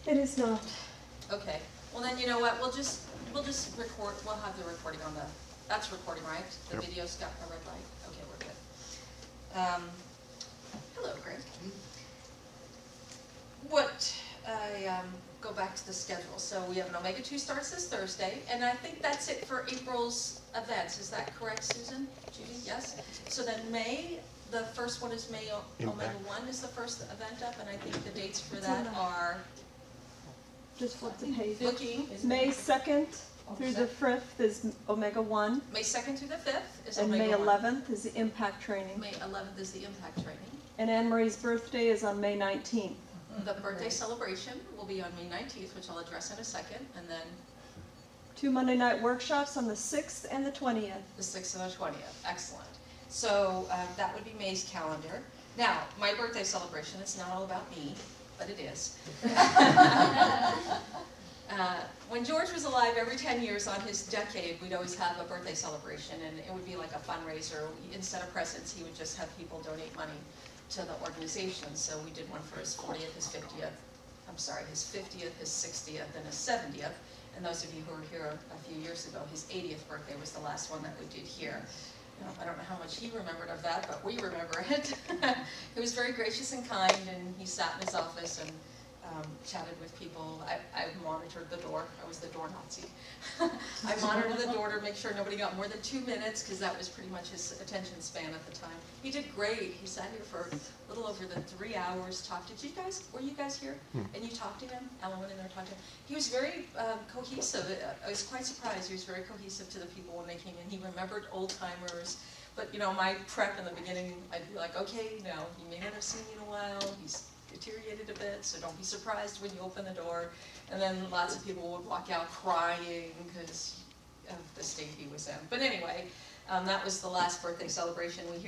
It is not. Okay. Well then, you know what? We'll just record. We'll have the recording on the. That's recording, right? The Yep. video's got a red light. Okay, we're good. Hello, Greg. What I go back to the schedule. So we have an Omega 2 starts this Thursday, and I think that's it for April's events. Is that correct, Susan? Judy? Yes. So then May. The first one is May. Omega 1 is the first event up, and I think the dates for that are. Just flip the page. Booking. May 2nd through the 5th is Omega 1. May 2nd through the 5th is And Omega May 1. 11th is the Impact Training. May 11th is the Impact Training. And Anne-Marie's birthday is on May 19th. The birthday celebration will be on May 19th, which I'll address in a second, and then 2 Monday night workshops on the 6th and the 20th. the 6th and the 20th. Excellent. So that would be May's calendar. Now, my birthday celebration, it's not all about me, but it is. When George was alive, every 10 years on his decade, we'd always have a birthday celebration, and it would be like a fundraiser. Instead of presents, he would just have people donate money to the organization. So we did one for his 40th, his 50th, his 50th, his 60th, and his 70th. And those of you who were here a few years ago, his 80th birthday was the last one that we did here. I don't know how much he remembered of that, but we remember it. He was very gracious and kind, and he sat in his office and chatted with people. I monitored the door. I was the door Nazi. I monitored the door to make sure nobody got more than 2 minutes, because that was pretty much his attention span at the time. He did great. He sat here for a little over the 3 hours, talked. Were you guys here? And you talked to him? Alan went in there and talked to him. He was very cohesive. I was quite surprised. He was very cohesive to the people when they came in. He remembered old timers. But you know, my prep in the beginning, I'd be like, okay, no, you may not have seen me in a while. He's deteriorated a bit, so don't be surprised when you open the door. And then lots of people would walk out crying because of the state he was in. But anyway, that was the last birthday celebration we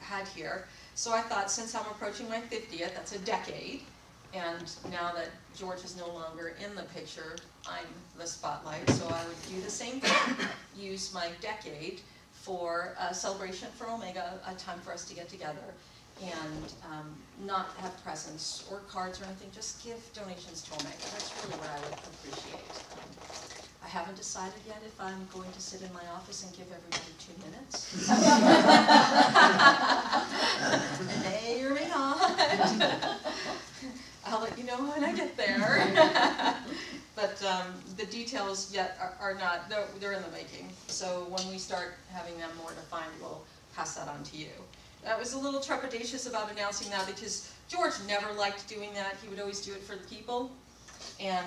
had here. So I thought, since I'm approaching my 50th, that's a decade, and now that George is no longer in the picture, I'm the spotlight, so I would do the same thing, use my decade for a celebration for Omega, a time for us to get together, and not have presents or cards or anything, just give donations to Omega. That's really what I would appreciate. I haven't decided yet if I'm going to sit in my office and give everybody 2 minutes. May or may not. I'll let you know when I get there. But the details yet are not, they're in the making. So when we start having them more defined, we'll pass that on to you. I was a little trepidatious about announcing that because George never liked doing that. He would always do it for the people. And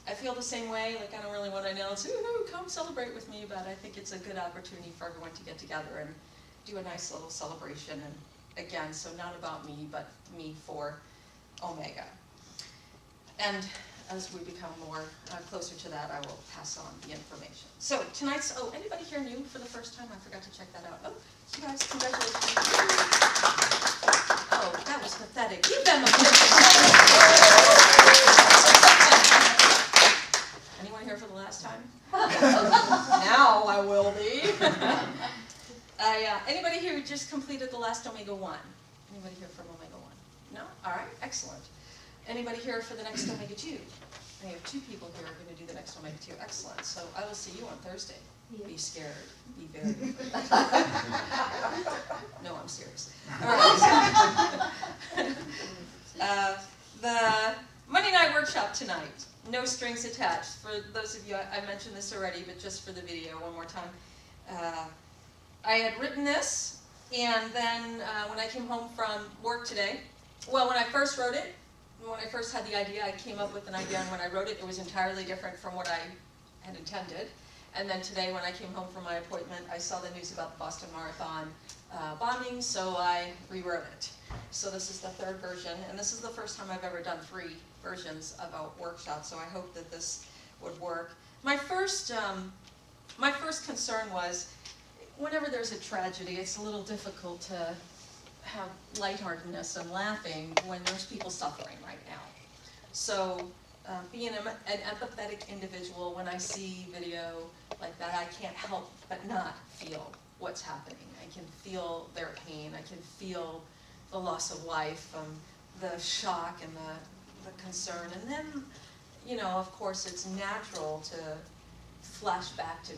I feel the same way. Like, I don't really want to announce, ooh, come celebrate with me, but I think it's a good opportunity for everyone to get together and do a nice little celebration. And again, so not about me, but me for Omega. And as we become more closer to that, I will pass on the information. So tonight's, anybody here new for the first time? I forgot to check that out. Oh, you guys, congratulations. Oh, that was pathetic. Give them a big Anyone here for the last time? Now I will be. Anybody here who just completed the last Omega 1? Anybody here from Omega 1? No? All right, excellent. Anybody here for the next Omega 2? I have 2 people here who are going to do the next Omega 2. Excellent. So I will see you on Thursday. Yeah. Be scared. Be very. No, I'm serious. All right. The Monday night workshop tonight. No strings attached. For those of you, I mentioned this already, but just for the video one more time. I had written this, and then when I came home from work today, well, when I first wrote it, when I first had the idea, I came up with an idea, and when I wrote it, it was entirely different from what I had intended. And then today, when I came home from my appointment, I saw the news about the Boston Marathon bombing, so I rewrote it. So this is the 3rd version, and this is the first time I've ever done 3 versions of a workshop, so I hope that this would work. My first concern was, whenever there's a tragedy, it's a little difficult to have lightheartedness and laughing when there's people suffering right now. So being an empathetic individual, when I see video like that, I can't help but not feel what's happening. I can feel their pain. I can feel the loss of life, the shock and the concern. And then, you know, of course, it's natural to flash back to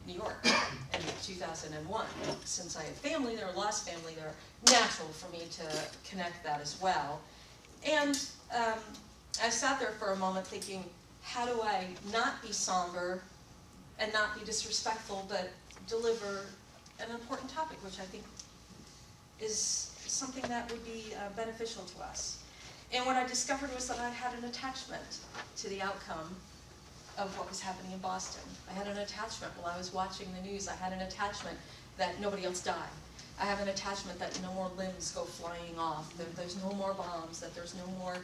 New York in 2001. Since I have family there, lost family there, natural for me to connect that as well. And I sat there for a moment thinking, how do I not be somber and not be disrespectful, but deliver an important topic, which I think is something that would be beneficial to us. And what I discovered was that I had an attachment to the outcome of what was happening in Boston. I had an attachment while I was watching the news. I had an attachment that nobody else died. I have an attachment that no more limbs go flying off, that there's no more bombs, that there's no more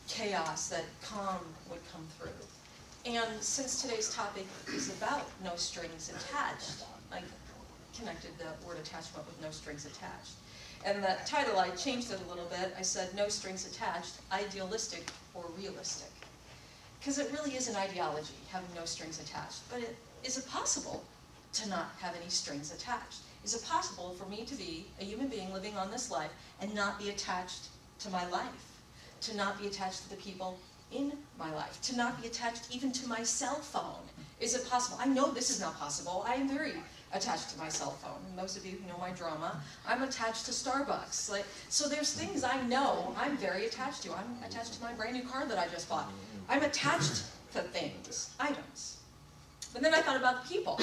chaos, that calm would come through. And since today's topic is about no strings attached, I connected the word attachment with no strings attached. And the title, I changed it a little bit. I said, no strings attached, idealistic or realistic. Because it really is an ideology, having no strings attached. But is it possible to not have any strings attached? Is it possible for me to be a human being living on this life and not be attached to my life? To not be attached to the people in my life? To not be attached even to my cell phone? Is it possible? I know this is not possible. I am very attached to my cell phone. And those of you who know my drama, I'm attached to Starbucks. So there's things I know I'm very attached to. I'm attached to my brand new car that I just bought. I'm attached to things, items. But then I thought about people.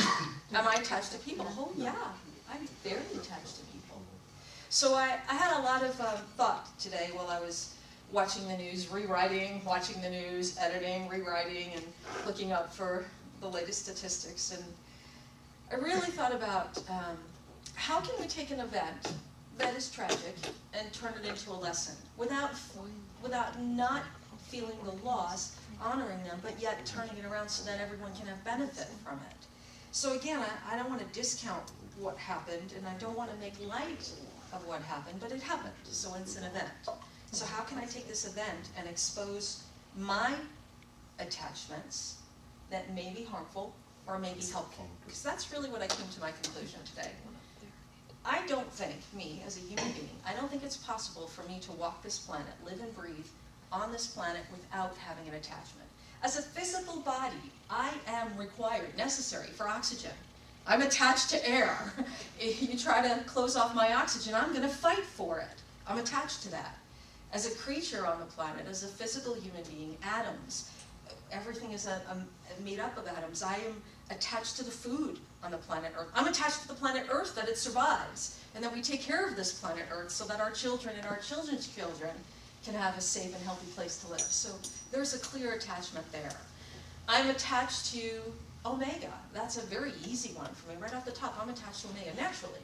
Am I attached to people? Oh yeah, I'm very attached to people. So I had a lot of thought today while I was watching the news, rewriting, watching the news, editing, rewriting, and looking up for the latest statistics. And I really thought about how can we take an event that is tragic and turn it into a lesson without not feeling the loss, honoring them, but yet turning it around so that everyone can have benefit from it. So again, I don't want to discount what happened, and I don't want to make light of what happened, but it happened, so it's an event. So how can I take this event and expose my attachments that may be harmful or may be helpful? Because that's really what I came to my conclusion today. I don't think, me as a human being, I don't think it's possible for me to walk this planet, live and breathe on this planet without having an attachment. As a physical body, I am required, necessary for oxygen. I'm attached to air. If you try to close off my oxygen, I'm going to fight for it. I'm attached to that. As a creature on the planet, as a physical human being, atoms, everything is made up of atoms. I am attached to the food on the planet Earth. I'm attached to the planet Earth, that it survives, and that we take care of this planet Earth so that our children and our children's children can have a safe and healthy place to live. So there's a clear attachment there. I'm attached to Omega. That's a very easy one for me. Right off the top, I'm attached to Omega. Naturally,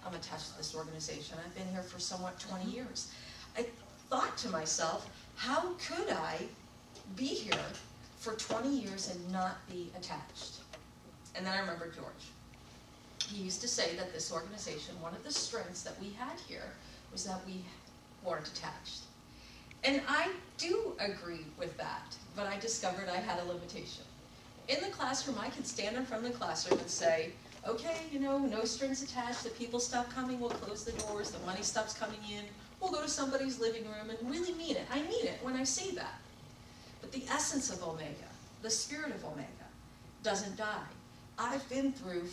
I'm attached to this organization. I've been here for somewhat 20 years. I thought to myself, how could I be here for 20 years and not be attached? And then I remembered George. He used to say that this organization, one of the strengths that we had here was that we weren't attached. And I do agree with that, but I discovered I had a limitation. In the classroom, I could stand in front of the classroom and say, okay, you know, no strings attached, the people stop coming, we'll close the doors, the money stops coming in, we'll go to somebody's living room, and really mean it. I mean it when I say that. But the essence of Omega, the spirit of Omega, doesn't die. I've been through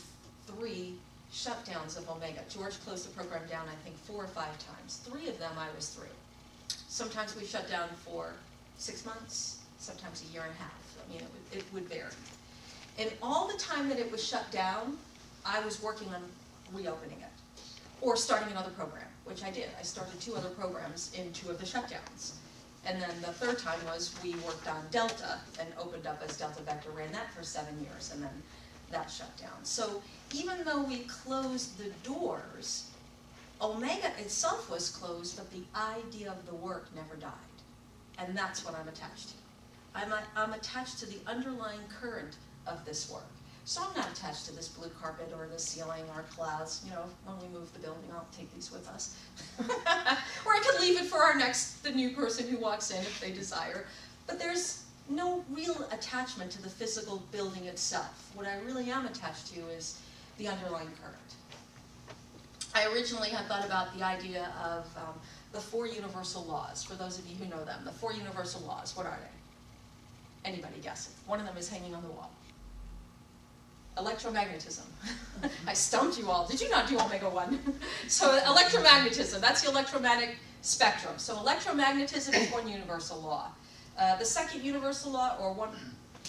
3 shutdowns of Omega. George closed the program down, I think, 4 or 5 times. 3 of them I was through. Sometimes we shut down for 6 months, sometimes a year and a half. I mean, it would vary. And all the time that it was shut down, I was working on reopening it or starting another program, which I did. I started 2 other programs in 2 of the shutdowns. And then the 3rd time was we worked on Delta and opened up as Delta Vector, ran that for 7 years, and then that shut down. So even though we closed the doors, Omega itself was closed, but the idea of the work never died. And that's what I'm attached to. I'm attached to the underlying current of this work. So I'm not attached to this blue carpet or the ceiling or clouds. You know, when we move the building, I'll take these with us. Or I could leave it for the new person who walks in if they desire. But there's no real attachment to the physical building itself. What I really am attached to is the underlying current. I originally had thought about the idea of the 4 universal laws. For those of you who know them, the 4 universal laws, what are they? Anybody guess it? One of them is hanging on the wall. Electromagnetism. I stumped you all. Did you not do Omega 1? So electromagnetism, that's the electromagnetic spectrum. So electromagnetism is one universal law. The second universal law, or one,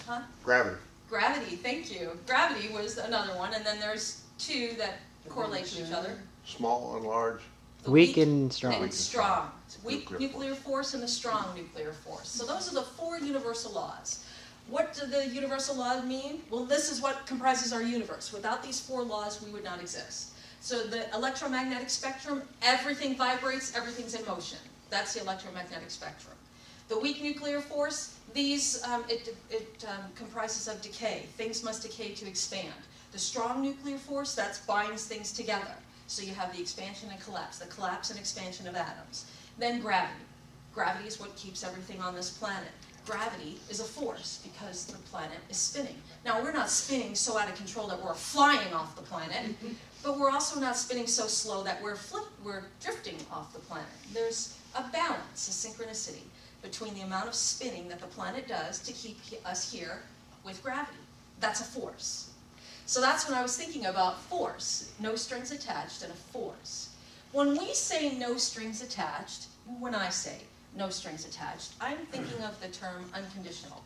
huh? Gravity. Gravity, thank you. Gravity was another one, and then there's 2 that correlate to each other. Small and large. The Weak and strong. And strong. Weak Nuclear nuclear force and the strong nuclear force. So those are the 4 universal laws. What do the universal laws mean? Well, this is what comprises our universe. Without these 4 laws, we would not exist. So the electromagnetic spectrum, everything vibrates, everything's in motion. That's the electromagnetic spectrum. The weak nuclear force, it comprises of decay. Things must decay to expand. The strong nuclear force, that binds things together. So you have the expansion and collapse, the collapse and expansion of atoms. Then gravity. Gravity is what keeps everything on this planet. Gravity is a force because the planet is spinning. Now, we're not spinning so out of control that we're flying off the planet, but we're also not spinning so slow that we're drifting off the planet. There's a balance, a synchronicity between the amount of spinning that the planet does to keep us here with gravity. That's a force. So that's when I was thinking about force, no strings attached, and a force. When we say no strings attached, when I say no strings attached, I'm thinking of the term unconditional.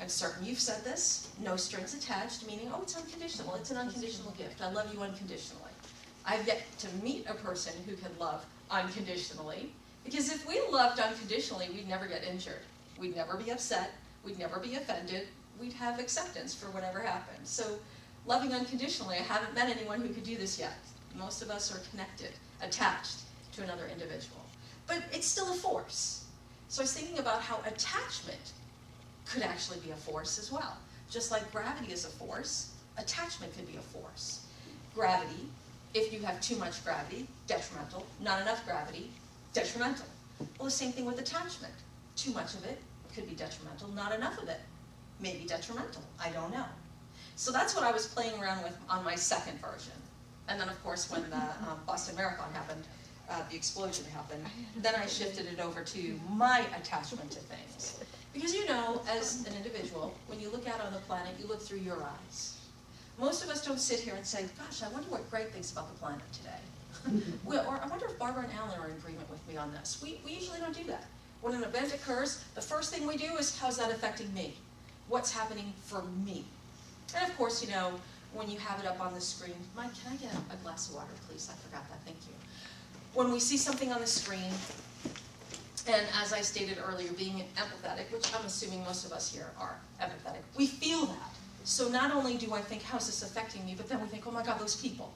I'm certain you've said this, no strings attached, meaning, oh, it's unconditional, it's an unconditional gift. I love you unconditionally. I've yet to meet a person who can love unconditionally, because if we loved unconditionally, we'd never get injured. We'd never be upset, we'd never be offended, we'd have acceptance for whatever happened. So loving unconditionally, I haven't met anyone who could do this yet. Most of us are connected, attached to another individual. But it's still a force. So I was thinking about how attachment could actually be a force as well. Just like gravity is a force, attachment could be a force. Gravity, if you have too much gravity, detrimental. Not enough gravity, detrimental. Well, the same thing with attachment. Too much of it could be detrimental. Not enough of it may be detrimental. I don't know. So that's what I was playing around with on my second version. And then, of course, when the Boston Marathon happened, the explosion happened, then I shifted it over to my attachment to things. Because you know, as an individual, when you look out on the planet, you look through your eyes. Most of us don't sit here and say, gosh, I wonder what Greg thinks about the planet today. Or I wonder if Barbara and Alan are in agreement with me on this. We usually don't do that. When an event occurs, the first thing we do is, how's that affecting me? What's happening for me? And of course, you know, when you have it up on the screen, Mike, can I get a glass of water, please? I forgot that, thank you. When we see something on the screen, and as I stated earlier, being empathetic, which I'm assuming most of us here are empathetic, we feel that. So not only do I think, how's this affecting me, but then we think, oh my God, those people.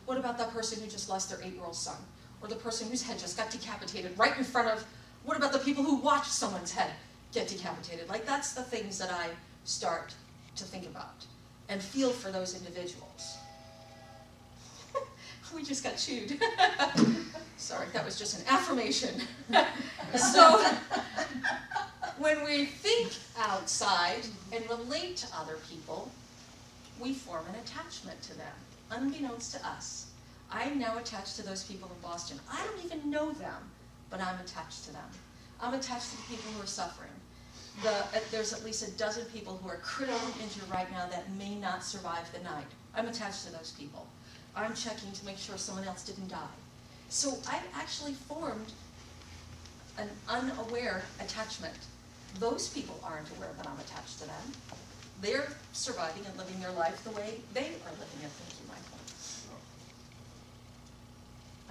What about that person who just lost their 8-year-old son? Or the person whose head just got decapitated right in front of, what about the people who watched someone's head get decapitated? Like, that's the things that I start to think about and feel for those individuals. We just got chewed. Sorry, that was just an affirmation. So, when we think outside and relate to other people, we form an attachment to them, unbeknownst to us. I'm now attached to those people in Boston. I don't even know them, but I'm attached to them. I'm attached to the people who are suffering. There's at least a dozen people who are critically injured right now that may not survive the night. I'm attached to those people. I'm checking to make sure someone else didn't die. So I've actually formed an unaware attachment. Those people aren't aware that I'm attached to them. They're surviving and living their life the way they are living it. Thank you, Michael.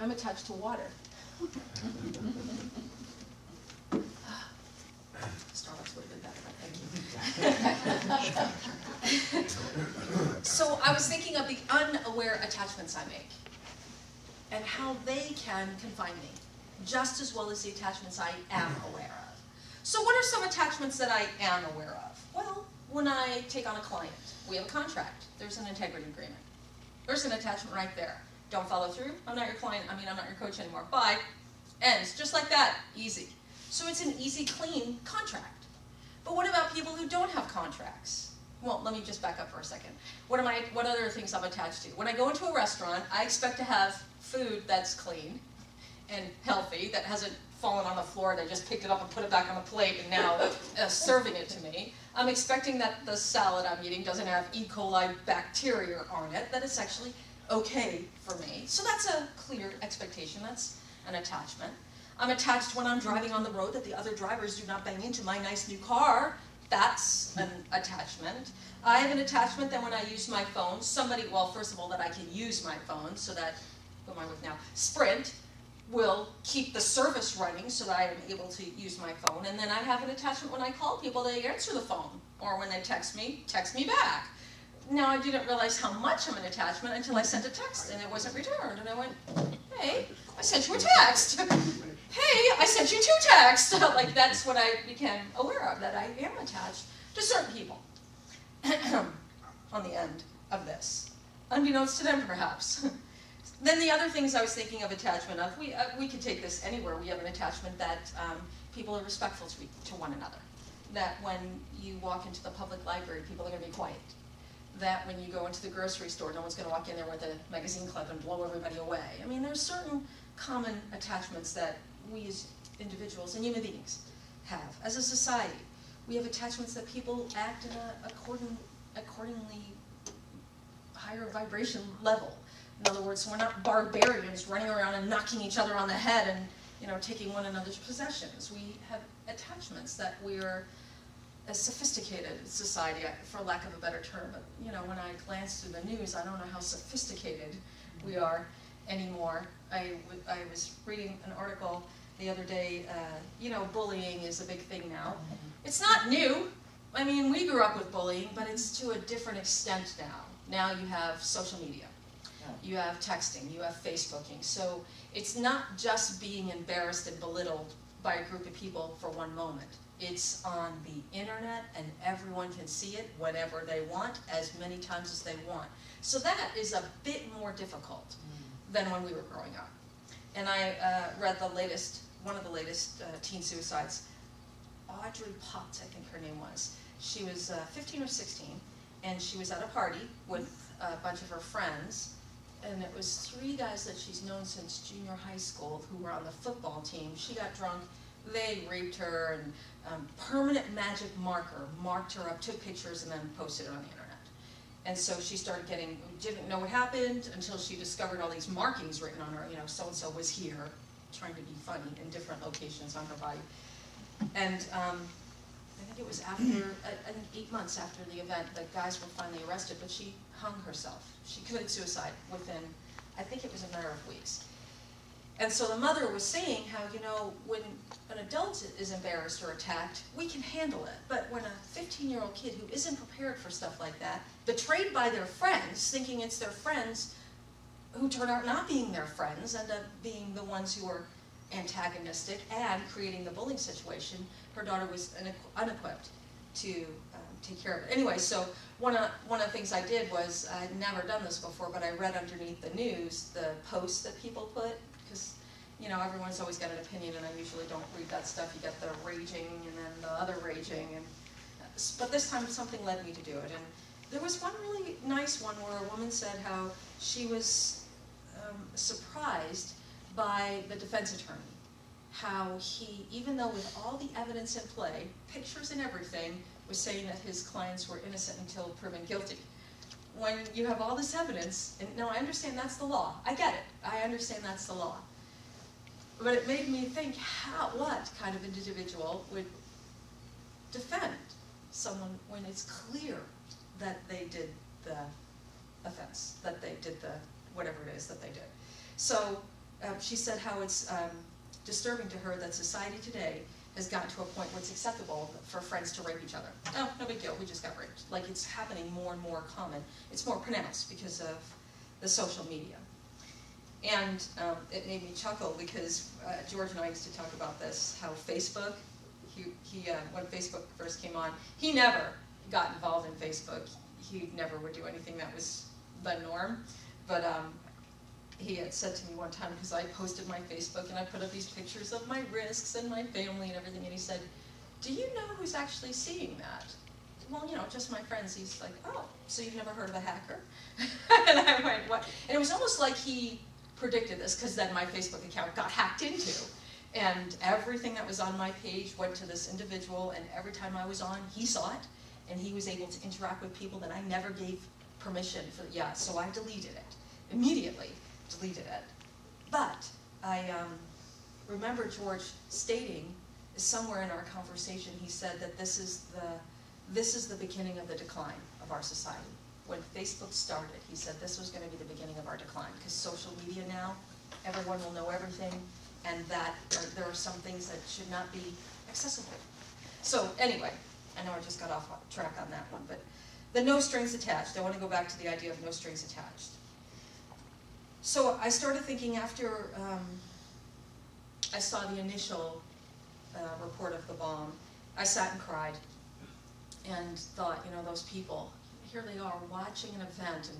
I'm attached to water. Starbucks would have been better, but thank you. So I was thinking of the unaware attachments I make and how they can confine me just as well as the attachments I am aware of. So what are some attachments that I am aware of? Well, when I take on a client, we have a contract. There's an integrity agreement. There's an attachment right there. Don't follow through. I'm not your client. I'm not your coach anymore. Bye. Ends. Just like that. Easy. So it's an easy, clean contract. But what about people who don't have contracts? well, let me just back up for a second. What other things I'm attached to? When I go into a restaurant, I expect to have food that's clean and healthy, that hasn't fallen on the floor, they just picked it up and put it back on the plate and now serving it to me. I'm expecting that the salad I'm eating doesn't have E. coli bacteria on it, that it's actually okay for me. So that's a clear expectation, that's an attachment. I'm attached when I'm driving on the road that the other drivers do not bang into my nice new car. That's an attachment. I have an attachment that when I use my phone, well, first of all, that I can use my phone so that, who am I with now? Sprint will keep the service running so that I am able to use my phone. And then I have an attachment when I call people, they answer the phone. Or when they text me back. Now, I didn't realize how much of an attachment until I sent a text and it wasn't returned. And I went, hey, I sent you a text. Hey, I sent you 2 texts. Like, that's what I became aware of, that I am attached to certain people on the end of this, unbeknownst to them, perhaps. Then the other things I was thinking of attachment of, we could take this anywhere. We have an attachment that people are respectful to one another. That when you walk into the public library, people are going to be quiet. That when you go into the grocery store, no one's going to walk in there with a magazine clip and blow everybody away. I mean, there's certain common attachments that we as individuals and human beings have. As a society, we have attachments that people act in a accordingly higher vibration level. In other words, we're not barbarians running around and knocking each other on the head and, you know, taking one another's possessions. We have attachments that we're a sophisticated society, for lack of a better term. But, you know, when I glance through the news, I don't know how sophisticated we are anymore. I was reading an article the other day, you know, bullying is a big thing now. It's not new. I mean, we grew up with bullying, but it's to a different extent now. Now you have social media. You have texting, you have Facebooking. So it's not just being embarrassed and belittled by a group of people for one moment. It's on the internet and everyone can see it whenever they want, as many times as they want. So that is a bit more difficult than when we were growing up. And I read one of the latest teen suicides. Audrey Potts, I think her name was. She was 15 or 16, and she was at a party with a bunch of her friends. And it was 3 guys that she's known since junior high school who were on the football team. She got drunk, they raped her, and permanent magic marker marked her up, took pictures, and then posted it on the internet. And so she started didn't know what happened until she discovered all these markings written on her. You know, so-and-so was here, trying to be funny in different locations on her body. And I think it was after, I think 8 months after the event, the guys were finally arrested, but she hung herself. She committed suicide within, I think it was a matter of weeks. And so the mother was saying how, you know, when an adult is embarrassed or attacked, we can handle it. But when a 15-year-old kid who isn't prepared for stuff like that, betrayed by their friends, thinking it's their friends, who turn out not being their friends, end up being the ones who are antagonistic and creating the bullying situation, her daughter was unequipped to take care of it. Anyway, so one of the things I did was, I had never done this before, but I read underneath the news the posts that people put, because, you know, everyone's always got an opinion, and I usually don't read that stuff. You get the raging and then the other raging, but this time something led me to do it. And there was one really nice one where a woman said how she was surprised by the defense attorney, how he, even though with all the evidence in play, pictures and everything, was saying that his clients were innocent until proven guilty. When you have all this evidence, and no, I understand that's the law. I get it. I understand that's the law. But it made me think, what kind of individual would defend someone when it's clear that they did the offense, that they did the whatever it is that they did. So she said how it's disturbing to her that society today has gotten to a point where it's acceptable for friends to rape each other. Oh, no big deal, we just got raped. Like, it's happening more and more common. It's more pronounced because of the social media. And it made me chuckle because George and I used to talk about this, how Facebook, when Facebook first came on, he never got involved in Facebook. He never would do anything that was the norm. But he had said to me one time, because I posted my Facebook and I put up these pictures of my risks and my family and everything, and he said, "Do you know who's actually seeing that?" well, you know, just my friends. He's like, oh, so you've never heard of a hacker? And I went, what? And it was almost like he predicted this, because then my Facebook account got hacked into. And everything that was on my page went to this individual, and every time I was on, he saw it, and he was able to interact with people that I never gave permission for. Yeah, so I deleted it. Immediately deleted it. But I remember George stating, somewhere in our conversation, he said that this is the beginning of the decline of our society. When Facebook started, he said this was going to be the beginning of our decline, because social media now, everyone will know everything, and that there are some things that should not be accessible. So anyway, I know I just got off track on that one, but the no strings attached. I want to go back to the idea of no strings attached. So I started thinking after I saw the initial report of the bomb, I sat and cried and thought, you know, those people, here they are watching an event and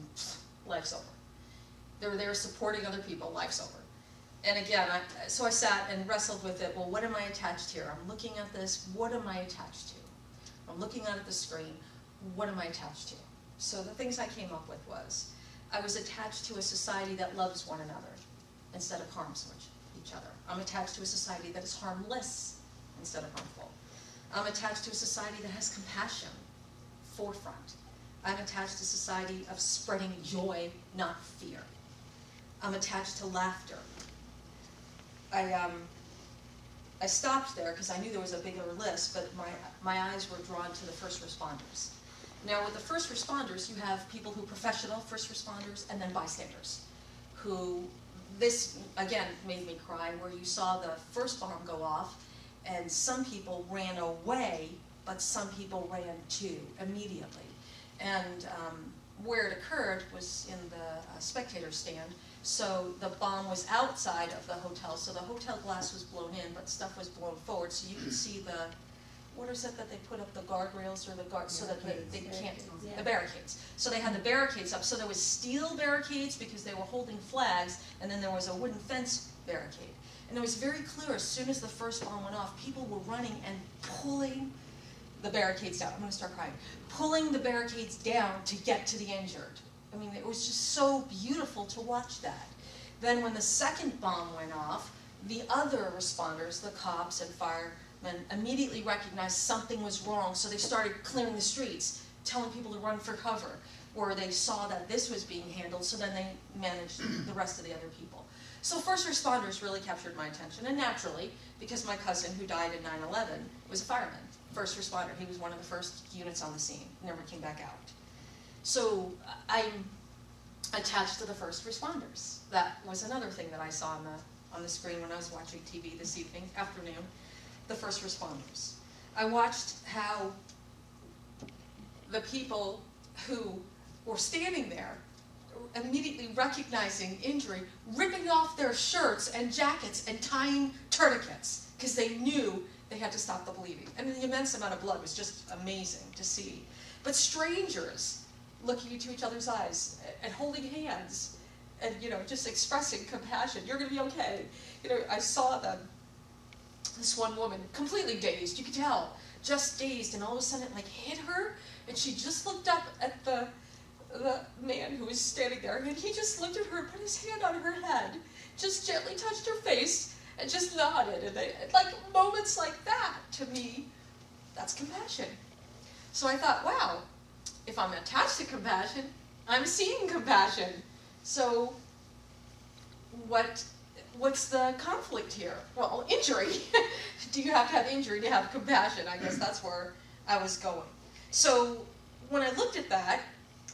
life's over. They're there supporting other people, life's over. And again, so I sat and wrestled with it. Well, what am I attached here? I'm looking at this. What am I attached to? I'm looking out at the screen. What am I attached to? So the things I came up with was, I was attached to a society that loves one another instead of harms each other. I'm attached to a society that is harmless instead of harmful. I'm attached to a society that has compassion, forefront. I'm attached to a society of spreading joy, not fear. I'm attached to laughter. I stopped there because I knew there was a bigger list, but my eyes were drawn to the first responders. Now with the first responders, you have people who are professional first responders, and then bystanders, who, this again made me cry, where you saw the first bomb go off, and some people ran away, but some people ran too, immediately. And where it occurred was in the spectator stand, so the bomb was outside of the hotel, so the hotel glass was blown in, but stuff was blown forward, so you could see the, what is it that they put up, the guardrails or the guard, so that they can't, the barricades. So they had the barricades up, so there was steel barricades because they were holding flags, and then there was a wooden fence barricade. And it was very clear, as soon as the first bomb went off, people were running and pulling the barricades down. I'm going to start crying. Pulling the barricades down to get to the injured. I mean, it was just so beautiful to watch that. Then when the second bomb went off, the other responders, the cops and firemen, immediately recognized something was wrong, so they started clearing the streets, telling people to run for cover, where they saw that this was being handled, so then they managed the rest of the other people. So first responders really captured my attention, and naturally, because my cousin who died in 9/11 was a fireman, first responder. He was one of the first units on the scene, never came back out. So I'm attached to the first responders. That was another thing that I saw on the screen when I was watching TV this afternoon, the first responders. I watched how the people who were standing there, immediately recognizing injury, ripping off their shirts and jackets and tying tourniquets, because they knew they had to stop the bleeding. And the immense amount of blood was just amazing to see. But strangers looking into each other's eyes and holding hands and, you know, just expressing compassion. You're going to be okay. You know, I saw this one woman completely dazed, you could tell, just dazed, and all of a sudden it like hit her, and she just looked up at the man who was standing there, and he just looked at her, put his hand on her head, just gently touched her face, and just nodded. And like moments like that, to me, that's compassion. So I thought, wow, if I'm attached to compassion, I'm seeing compassion. So what's the conflict here? Well, injury. Do you have to have injury to have compassion? I guess that's where I was going. So when I looked at that,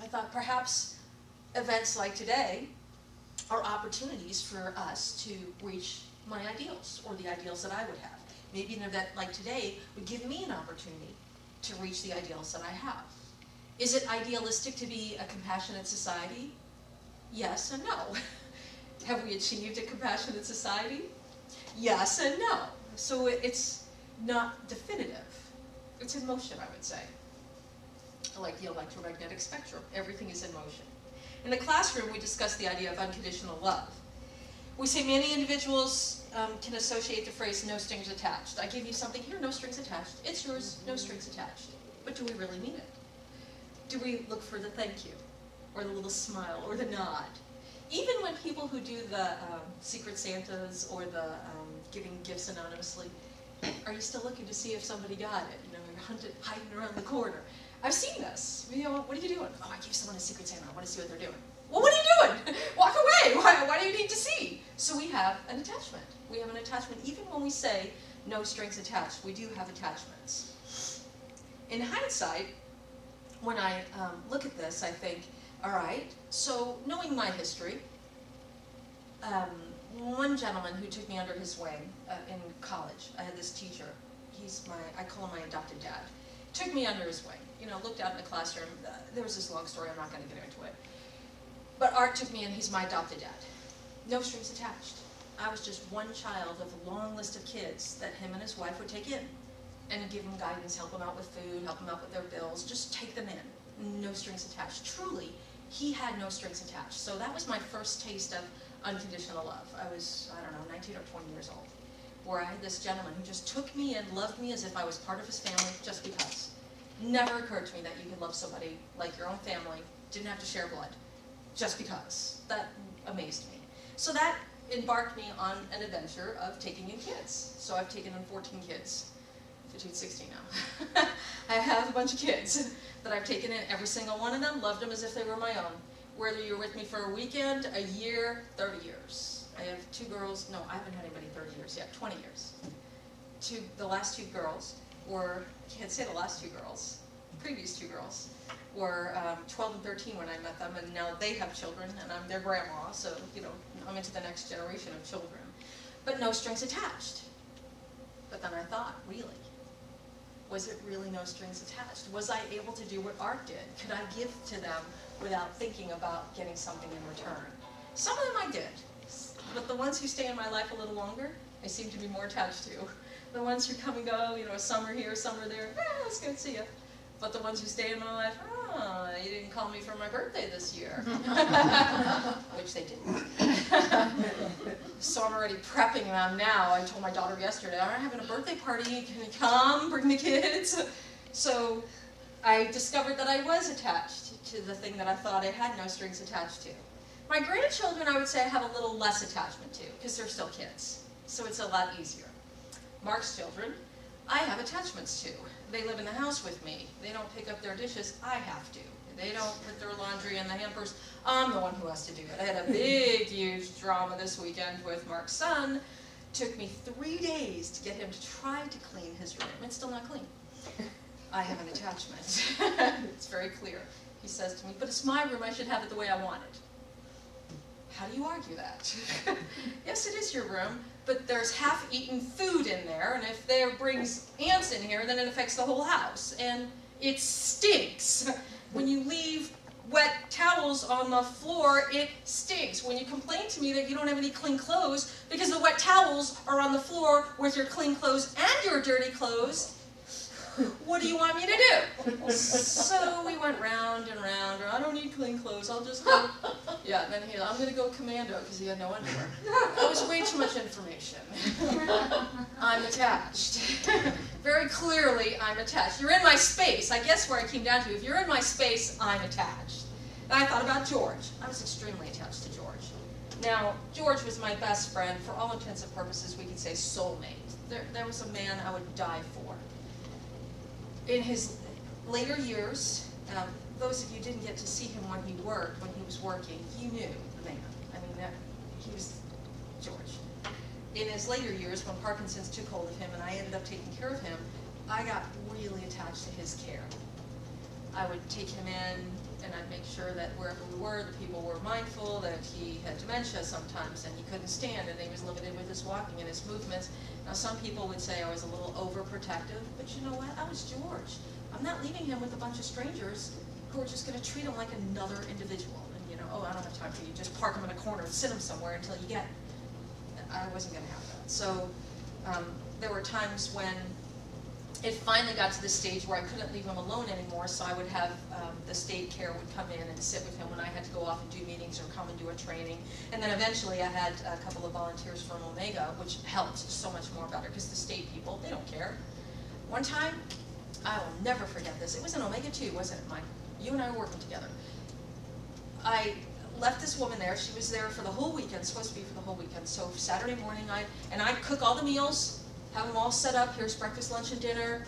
I thought perhaps events like today are opportunities for us to reach my ideals, or the ideals that I would have. Maybe an event like today would give me an opportunity to reach the ideals that I have. Is it idealistic to be a compassionate society? Yes and no. Have we achieved a compassionate society? Yes and no. So it's not definitive. It's in motion, I would say. Like the electromagnetic spectrum, everything is in motion. In the classroom, we discuss the idea of unconditional love. We say many individuals can associate the phrase no strings attached. I give you something here, no strings attached. It's yours, no strings attached. but do we really mean it? Do we look for the thank you, or the little smile, or the nod? Even when people who do the Secret Santas or the giving gifts anonymously, are you still looking to see if somebody got it? You know, you're hiding around the corner. I've seen this. You know, what are you doing? Oh, I gave someone a Secret Santa. I want to see what they're doing. Well, what are you doing? Walk away. Why do you need to see? So we have an attachment. We have an attachment. Even when we say no strings attached, we do have attachments. In hindsight, when I look at this, I think, all right, so knowing my history, one gentleman who took me under his wing in college, I had this teacher, I call him my adopted dad, took me under his wing, you know, looked out in the classroom, there was this long story, I'm not going to get into it, but Art took me in, he's my adopted dad. No strings attached. I was just one child of a long list of kids that him and his wife would take in and give them guidance, help them out with food, help them out with their bills, just take them in. No strings attached. Truly, he had no strings attached. So that was my first taste of unconditional love. I was, I don't know, 19 or 20 years old, where I had this gentleman who just took me and loved me as if I was part of his family just because. Never occurred to me that you could love somebody like your own family, didn't have to share blood, just because. That amazed me. So that embarked me on an adventure of taking in kids. So I've taken in 14 kids. 15, 16 now. I have a bunch of kids that I've taken in. Every single one of them, loved them as if they were my own. Whether you're with me for a weekend, a year, 30 years. I have 2 girls, no, I haven't had anybody 30 years yet, 20 years. The last 2 girls were, I can't say the last 2 girls, previous 2 girls, were 12 and 13 when I met them, and now they have children, and I'm their grandma, so, you know, I'm into the next generation of children. But no strings attached. But then I thought, really? Was it really no strings attached? Was I able to do what Art did? Could I give to them without thinking about getting something in return? Some of them I did, but the ones who stay in my life a little longer, I seem to be more attached to. The ones who come and go, you know, some are here, some are there, it's good to see you. But the ones who stay in my life, oh, you didn't call me for my birthday this year. Which they didn't. So I'm already prepping them now. I told my daughter yesterday, I'm having a birthday party, can you come, bring the kids? So I discovered that I was attached to the thing that I thought I had no strings attached to. My grandchildren, I would say I have a little less attachment to, because they're still kids. So it's a lot easier. Mark's children, I have attachments to. They live in the house with me. They don't pick up their dishes, I have to. They don't put their laundry in the hampers, I'm the one who has to do it. I had a big, huge drama this weekend with Mark's son. Took me 3 days to get him to try to clean his room. It's still not clean. I have an attachment. It's very clear. He says to me, but it's my room, I should have it the way I want it. How do you argue that? Yes, it is your room, but there's half-eaten food in there, and if there brings ants in here, then it affects the whole house, and it stinks. When you leave wet towels on the floor, it stinks. When you complain to me that you don't have any clean clothes because the wet towels are on the floor with your clean clothes and your dirty clothes, what do you want me to do? So we went round and round. I don't need clean clothes. I'll just go. Yeah, and then I'm going to go commando because he had no underwear. That was way too much information. I'm attached. Very clearly, I'm attached. You're in my space. I guess where I came down to, if you're in my space, I'm attached. And I thought about George. I was extremely attached to George. Now, George was my best friend. For all intents and purposes, we could say soulmate. There was a man I would die for. In his later years, those of you who didn't get to see him when he worked, when he was working, you knew the man. I mean, he was George. In his later years, when Parkinson's took hold of him and I ended up taking care of him, I got really attached to his care. I would take him in and I'd make sure that wherever we were, the people were mindful that he had dementia sometimes and he couldn't stand and he was limited with his walking and his movements. Now some people would say I was a little overprotective, but you know what? I was George. I'm not leaving him with a bunch of strangers who are just going to treat him like another individual. And you know, oh, I don't have time for you. Just park him in a corner and sit him somewhere until you get it. I wasn't going to have that. So there were times when it finally got to the stage where I couldn't leave him alone anymore, so I would have the state care would come in and sit with him when I had to go off and do meetings or come and do a training. And then eventually I had a couple of volunteers from Omega, which helped so much more better, because the state people, they don't care. One time, I will never forget this. It was in Omega 2, wasn't it, Mike? You and I were working together. I left this woman there. She was there for the whole weekend, supposed to be for the whole weekend. So Saturday morning, I'd cook all the meals, have them all set up. Here's breakfast, lunch, and dinner.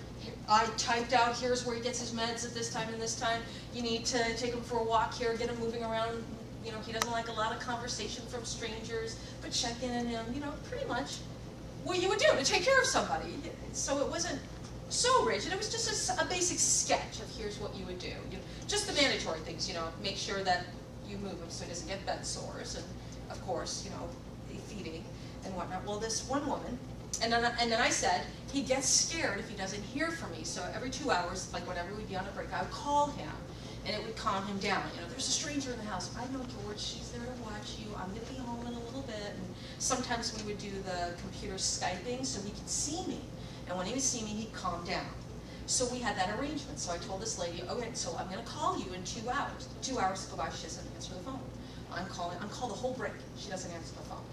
I typed out, here's where he gets his meds at this time and this time. You need to take him for a walk here, get him moving around. You know, he doesn't like a lot of conversation from strangers, but check in on him, you know, pretty much what you would do to take care of somebody. So it wasn't so rigid. It was just a basic sketch of here's what you would do. Just the mandatory things, you know, make sure that you move him so he doesn't get bed sores, and of course, you know, feeding and whatnot. Well, this one woman, and then I said, he gets scared if he doesn't hear from me. So every 2 hours, like whenever we'd be on a break, I would call him, and it would calm him down. You know, there's a stranger in the house. I know, George, she's there to watch you. I'm going to be home in a little bit. And sometimes we would do the computer Skyping so he could see me. And when he would see me, he'd calm down. So we had that arrangement. So I told this lady, okay, so I'm going to call you in 2 hours. 2 hours go by, she doesn't answer the phone. I'm called the whole break. She doesn't answer the phone.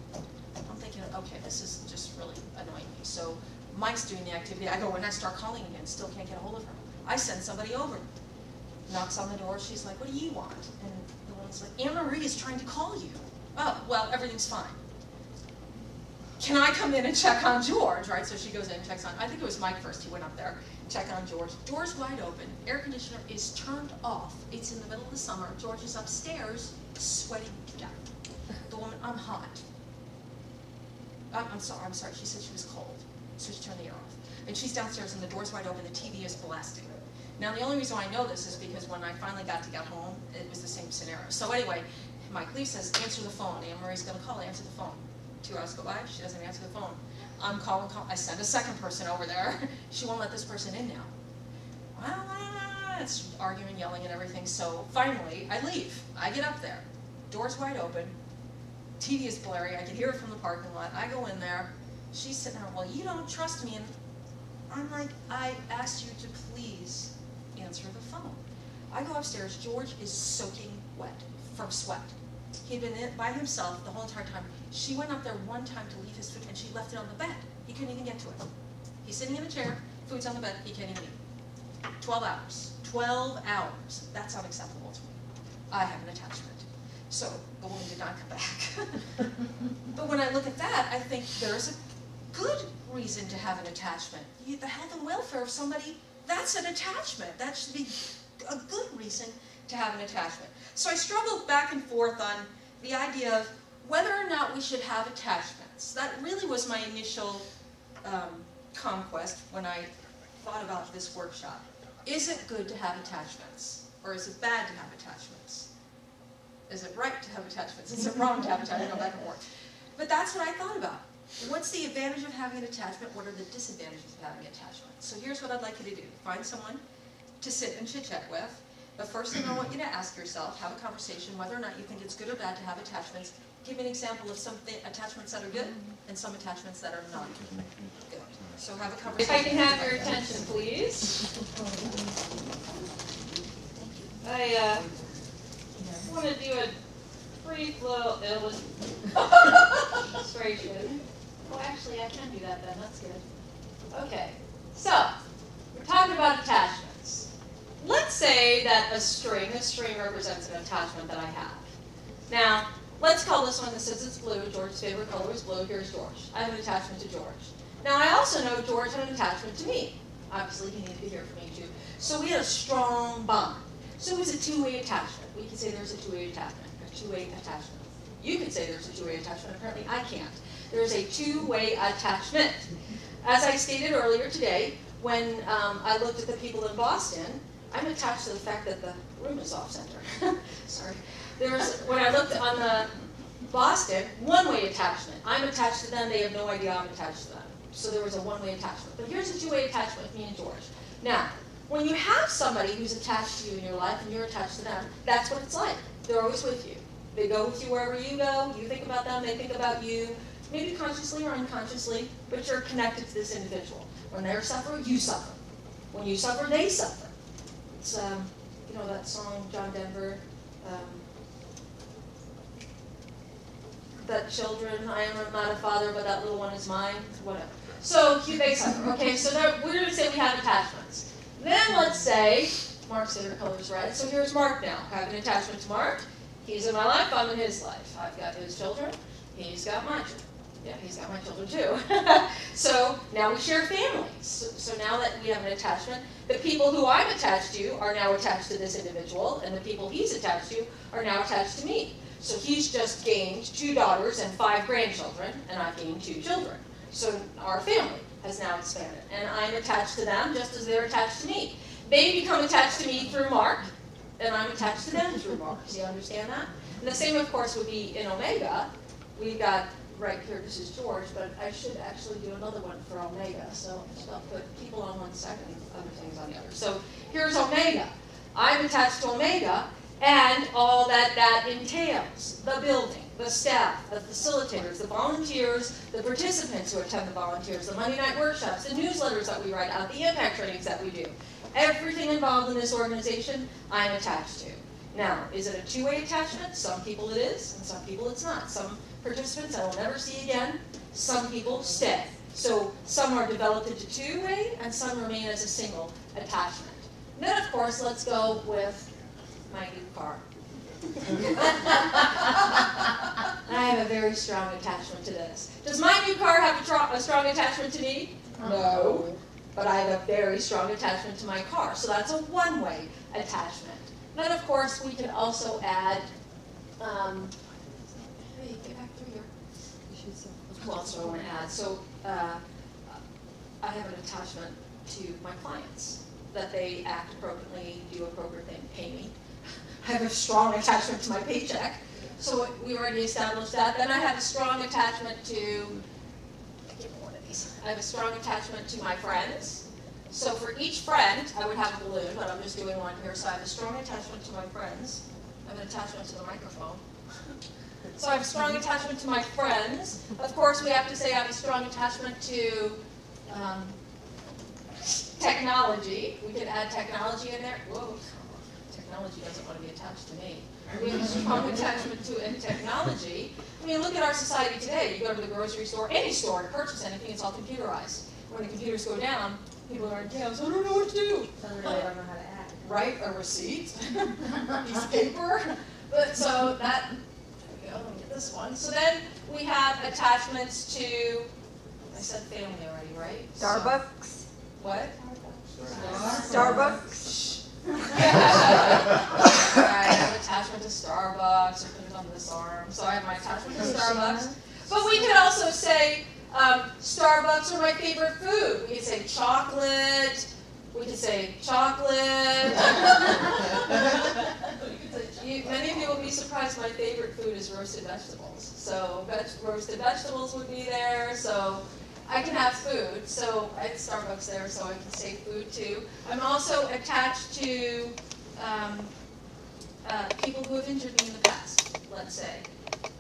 I'm thinking, okay, this is just really annoying me. So Mike's doing the activity. I go, and I start calling again, still can't get a hold of her. I send somebody over, knocks on the door. She's like, what do you want? And the woman's like, Anne Marie is trying to call you. Oh, well, everything's fine. Can I come in and check on George, right? So she goes in and checks on, I think it was Mike first. He went up there, check on George. Door's wide open. Air conditioner is turned off. It's in the middle of the summer. George is upstairs, sweating to death. The woman, I'm hot. I'm sorry. She said she was cold. So she turned the air off. And she's downstairs and the door's wide open. The TV is blasting. Now, the only reason I know this is because when I finally got to get home, it was the same scenario. So anyway, Mike Lee says, answer the phone. Anne Marie's going to call. Answer the phone. 2 hours go by. She doesn't answer the phone. I'm calling. I send a second person over there. She won't let this person in now. It's arguing, yelling, and everything. So finally, I leave. I get up there. Door's wide open. TV is blaring. I can hear it from the parking lot. I go in there. She's sitting there. Well, you don't trust me. And I'm like, I asked you to please answer the phone. I go upstairs. George is soaking wet from sweat. He'd been in by himself the whole entire time. She went up there one time to leave his food, and she left it on the bed. He couldn't even get to it. He's sitting in a chair. Food's on the bed. He can't even eat. 12 hours. 12 hours. That's unacceptable to me. I have an attachment. So the woman did not come back. But when I look at that, I think there's a good reason to have an attachment. The health and welfare of somebody, that's an attachment. That should be a good reason to have an attachment. So I struggled back and forth on the idea of whether or not we should have attachments. That really was my initial conquest when I thought about this workshop. Is it good to have attachments? Or is it bad to have attachments? Is it right to have attachments? Is it wrong to have attachments? Go back and forth. But that's what I thought about. What's the advantage of having an attachment? What are the disadvantages of having an attachment? So here's what I'd like you to do. Find someone to sit and chit-chat with. The first thing I want you to ask yourself, have a conversation, whether or not you think it's good or bad to have attachments. Give me an example of some attachments that are good and some attachments that are not good. So have a conversation. If I can have your attention, please. I want to do a brief little illustration. Well, actually, I can do that then. That's good. Okay. So, we're talking about attachments. Let's say that a string represents an attachment that I have. Now, let's call this one, since it's blue, George's favorite color is blue, here's George. I have an attachment to George. Now, I also know George had an attachment to me. Obviously, he needed to be here for me too. So we had a strong bond. So it was a two-way attachment. We could say there's a two-way attachment. You could say there's a two-way attachment. Apparently, I can't. There's a two-way attachment. As I stated earlier today, when I looked at the people in Boston, I'm attached to the fact that the room is off-center. Sorry. When I looked on the Boston, one-way attachment. I'm attached to them. They have no idea I'm attached to them. So there was a one-way attachment. But here's a two-way attachment with me and George. Now, when you have somebody who's attached to you in your life and you're attached to them, that's what it's like. They're always with you. They go with you wherever you go. You think about them. They think about you. Maybe consciously or unconsciously, but you're connected to this individual. When they suffer, you suffer. When you suffer, they suffer. It's, you know that song, John Denver, that children, I am not a father, but that little one is mine, whatever. So they suffer. Okay, so we're going to say we have attachments. Then let's say Mark's favorite color is red, so here's Mark now. I have an attachment to Mark. He's in my life, I'm in his life. I've got his children, he's got my children. Yeah, he's got my children too. So now we share families. So now that we have an attachment, the people who I'm attached to are now attached to this individual, and the people he's attached to are now attached to me. So he's just gained 2 daughters and 5 grandchildren, and I've gained 2 children. So our family has now expanded, and I'm attached to them just as they're attached to me. They become attached to me through Mark, and I'm attached to them through Mark. Do you understand that? And the same, of course, would be in Omega. We've got, right here, this is George, but I should actually do another one for Omega. So I'll put people on one second and other things on the other. So here's Omega. I'm attached to Omega, and all that entails. The building, the staff, the facilitators, the volunteers, the participants who attend the volunteers, the Monday night workshops, the newsletters that we write out, the impact trainings that we do. Everything involved in this organization, I'm attached to. Now, is it a two-way attachment? Some people it is, and some people it's not. Some participants I will never see again. Some people stay. So some are developed into two-way, and some remain as a single attachment. Then, of course, let's go with my new car. I have a very strong attachment to this. Does my new car have a strong attachment to me? No. But I have a very strong attachment to my car. So that's a one-way attachment. Then, of course, we can also add, hey, get back through here. What else do I want to add? So I have an attachment to my clients, that they act appropriately, do appropriate things, pay me. I have a strong attachment to my paycheck. So we already established that. Then I have a strong attachment to, give me one of these. I have a strong attachment to my friends. So for each friend, I would have a balloon, but I'm just doing one here. So I have a strong attachment to my friends. I have an attachment to the microphone. So I have a strong attachment to my friends. Of course, we have to say I have a strong attachment to technology. We could add technology in there. Whoa, technology doesn't want to be attached to me. We have a strong attachment to technology. I mean, look at our society today. You go to the grocery store, any store, to purchase anything, it's all computerized. When the computers go down, people are in chaos. I don't know what to do. Some really don't know how to act. Write a receipt, piece of paper. But so that, there we go, let me get this one. So then we have attachments to, I said family already, right? Starbucks. So, what? Starbucks. I have attachment to Starbucks, or put it on this arm. So I have my attachment to Starbucks. But we could also say Starbucks are my favorite food. We could say chocolate. We could say chocolate. Many of you will be surprised my favorite food is roasted vegetables. So roasted vegetables would be there. So I can have food, so I have Starbucks there, so I can say food too. I'm also attached to people who have injured me in the past, let's say.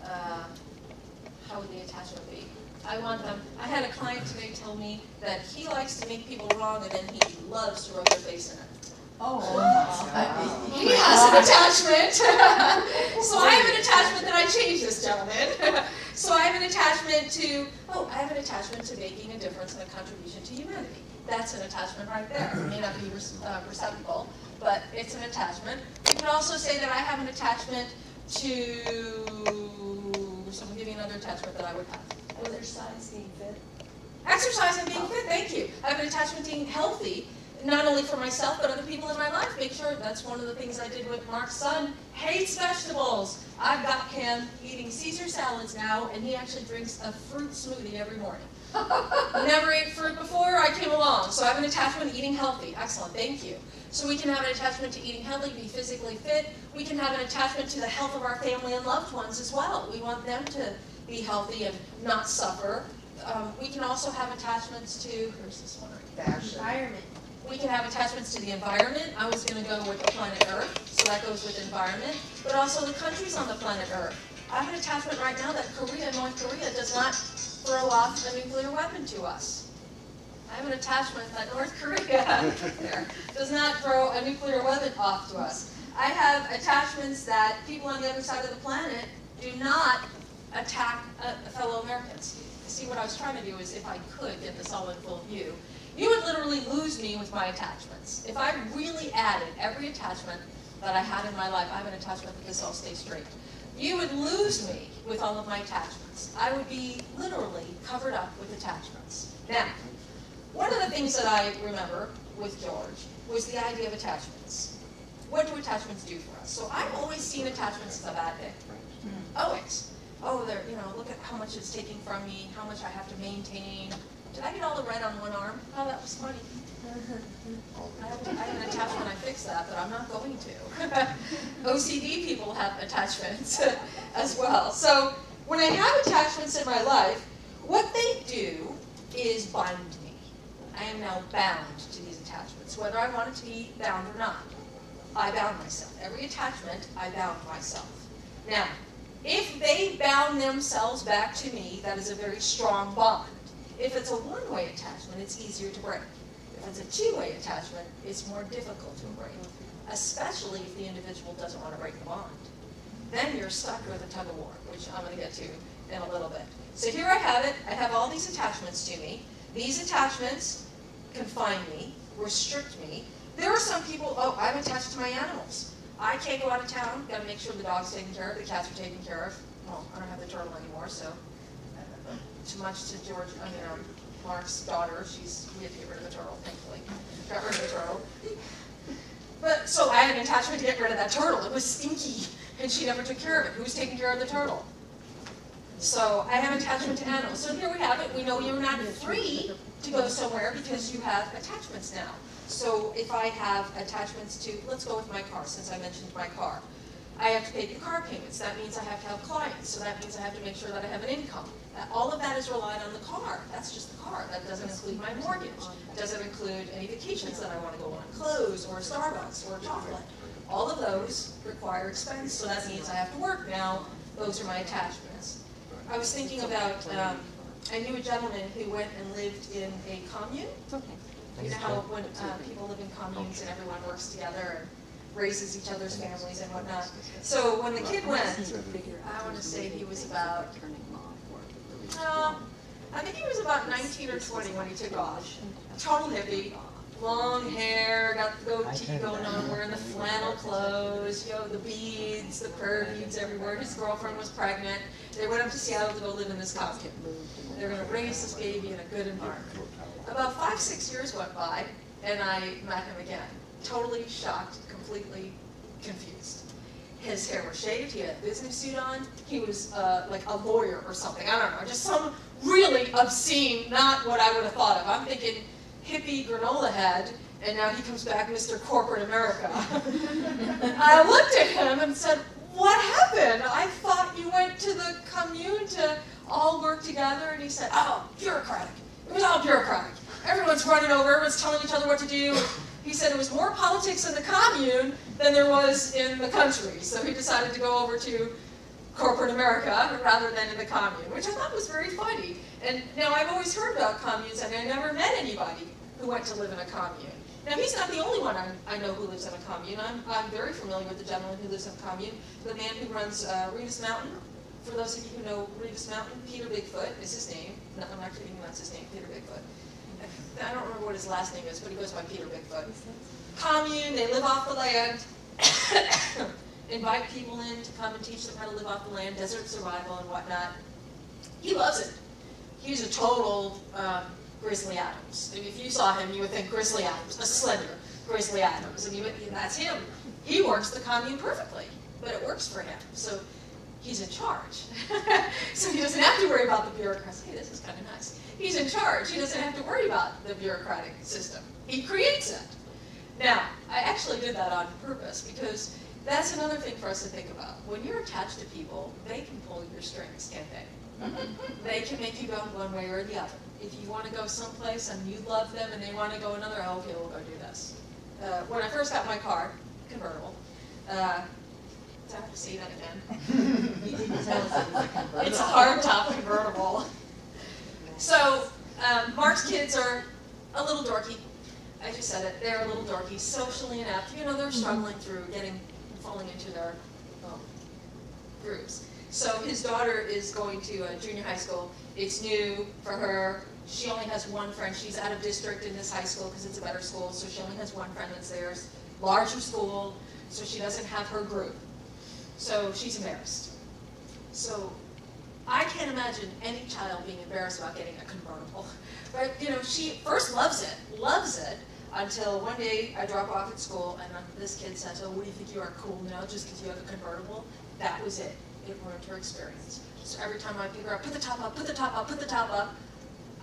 How would the attachment be? I want them, I had a client today tell me that he likes to make people wrong and then he loves to rub their face in it. Oh, He has an attachment. So I have an attachment that I changed this gentleman. So I have an attachment to, I have an attachment to making a difference and a contribution to humanity. That's an attachment right there. It may not be receptacle, but it's an attachment. You can also say that I have an attachment to, so I'll give you another attachment that I would have. exercise, being fit. Exercise and being fit, thank you. I have an attachment to being healthy, not only for myself, but other people in my life. Make sure, that's one of the things I did with Mark's son. Hates vegetables. I've got him eating Caesar salads now, and he actually drinks a fruit smoothie every morning. Never ate fruit before, I came along. So I have an attachment to eating healthy. Excellent, thank you. So we can have an attachment to eating healthy, be physically fit. We can have an attachment to the health of our family and loved ones as well. We want them to be healthy and not suffer. We can also have attachments to, here's this one right there. Environment. We can have attachments to the environment. I was going to go with the planet Earth, so that goes with environment, but also the countries on the planet Earth. I have an attachment right now that North Korea does not throw off a nuclear weapon to us. I have an attachment that North Korea does not throw a nuclear weapon off to us. I have attachments that people on the other side of the planet do not attack fellow Americans. See, what I was trying to do is, if I could get this all in full view, You would literally lose me with my attachments. If I really added every attachment that I had in my life, I have an attachment that this all stays straight. You would lose me with all of my attachments. I would be literally covered up with attachments. Now, one of the things that I remember with George was the idea of attachments. What do attachments do for us? So I've always seen attachments as a bad thing. Always. Oh, they're, look at how much it's taking from me, how much I have to maintain. Did I get all the red on one arm? Oh, that was funny. I have an attachment, I fixed that, but I'm not going to. OCD people have attachments as well. So when I have attachments in my life, what they do is bind me. I am now bound to these attachments, whether I want it to be bound or not. I bound myself. Every attachment, I bound myself. Now, if they bound themselves back to me, that is a very strong bond. If it's a one-way attachment, it's easier to break. If it's a two-way attachment, it's more difficult to break, especially if the individual doesn't want to break the bond. Then you're stuck with a tug-of-war, which I'm going to get to in a little bit. So here I have it. I have all these attachments to me. These attachments confine me, restrict me. There are some people, oh, I'm attached to my animals. I can't go out of town. Got to make sure the dog's taken care of, the cats are taken care of. Well, I don't have the turtle anymore, so too much to George, Mark's daughter. We had to get rid of the turtle, thankfully. Got rid of the turtle. But so I had an attachment to get rid of that turtle. It was stinky, and she never took care of it. Who's taking care of the turtle? So I have an attachment to animals. So here we have it. We know you're not free to go somewhere because you have attachments now. So if I have attachments to, let's go with my car, since I mentioned my car. I have to pay the car payments. That means I have to have clients. So that means I have to make sure that I have an income. All of that is relied on the car. That's just the car. That doesn't include my mortgage. It doesn't include any vacations that I want to go on, clothes or Starbucks or chocolate. All of those require expense, so that means I have to work now. Those are my attachments. I was thinking about, I knew a gentleman who went and lived in a commune. You know how when people live in communes and everyone works together and raises each other's families and whatnot. So when the kid went, I want to say he was about, I think he was about 19 or 20 when he took off. Total hippie, long hair, got the goatee going on, wearing the flannel clothes, the beads, the prayer beads everywhere. His girlfriend was pregnant. They went up to Seattle to go live in this commune. They're going to raise this baby in a good environment. About 5-6 years went by, and I met him again. Totally shocked, completely confused. His hair was shaved, he had a business suit on, he was like a lawyer or something, I don't know, just some really obscene, not what I would have thought of. I'm thinking hippie granola head, and now he comes back Mr. Corporate America. I looked at him and said, what happened? I thought you went to the commune to all work together, and he said, oh, bureaucratic. It was all bureaucratic. Everyone's running over, everyone's telling each other what to do. He said it was more politics in the commune than there was in the country. So he decided to go over to corporate America rather than in the commune, which I thought was very funny. And now I've always heard about communes, and I never met anybody who went to live in a commune. Now he's not the only one I know who lives in a commune. I'm very familiar with the gentleman who lives in a commune, the man who runs Reedus Mountain. For those of you who know Reedus Mountain, Peter Bigfoot is his name. No, I'm not kidding, that's his name, Peter Bigfoot. I don't remember what his last name is, but he goes by Peter Bigfoot. Commune, they live off the land, invite people in to come and teach them how to live off the land, desert survival and whatnot. He loves it. He's a total Grizzly Adams. If you saw him, you would think Grizzly Adams, a slender Grizzly Adams, and that's him. He works the commune perfectly, but it works for him. So he's in charge. So he doesn't have to worry about the bureaucracy. Hey, this is kind of nice. He's in charge. He doesn't have to worry about the bureaucratic system. He creates it. Now, I actually did that on purpose because that's another thing for us to think about. When you're attached to people, they can pull your strings, can't they? They can make you go one way or the other. If you want to go someplace and you love them and they want to go another, okay, we'll go do this. When I first got my car, convertible, do I have to say that again? It's a hardtop convertible. So Mark's kids are a little dorky. I just said it. They're a little dorky, socially inept. They're struggling through falling into their groups. So his daughter is going to junior high school. It's new for her. She only has one friend. She's out of district in this high school because it's a better school, so she only has one friend that's there. Larger school, so she doesn't have her group. So she's embarrassed. So I can't imagine any child being embarrassed about getting a convertible. But you know, she first loves it, until one day I drop off at school and this kid says, "Oh, what do you think you are cool now just because you have a convertible?" That was it. It ruined her experience. So every time I pick her up, put the top up, put the top up, put the top up,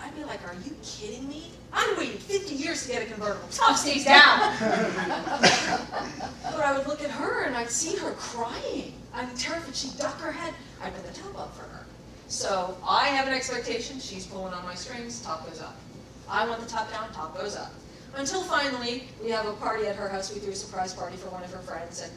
I'd be like, "Are you kidding me? I waited 50 years to get a convertible. Top stays down." But I would look at her and I'd see her crying. I'm terrified. She'd duck her head. I'd put the top up for her. So I have an expectation. She's pulling on my strings. Top goes up. I want the top down. Top goes up. Until finally, we have a party at her house. We threw a surprise party for one of her friends, and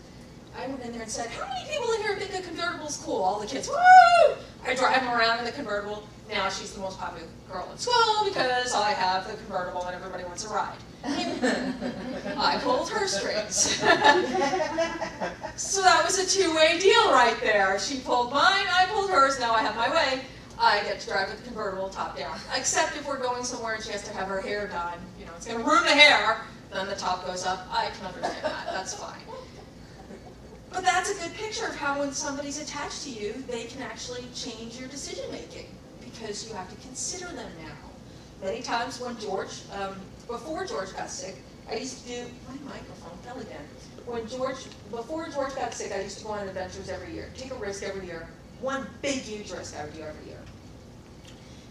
I went in there and said, "How many people in here think a convertible is cool?" All the kids, woo! I drive them around in the convertible. Now she's the most popular girl in school because I have the convertible and everybody wants a ride. I pulled her strings. So that was a two-way deal right there. She pulled mine, I pulled hers, now I have my way. I get to drive with the convertible top down. Except if we're going somewhere and she has to have her hair done, you know, it's going to ruin the hair, then the top goes up. I can understand that, that's fine. But that's a good picture of how when somebody's attached to you, they can actually change your decision making because you have to consider them now. Many times when before George got sick, I used to do, my microphone fell again. Before George got sick, I used to go on adventures every year, take a risk every year. One big, huge risk I would do every year.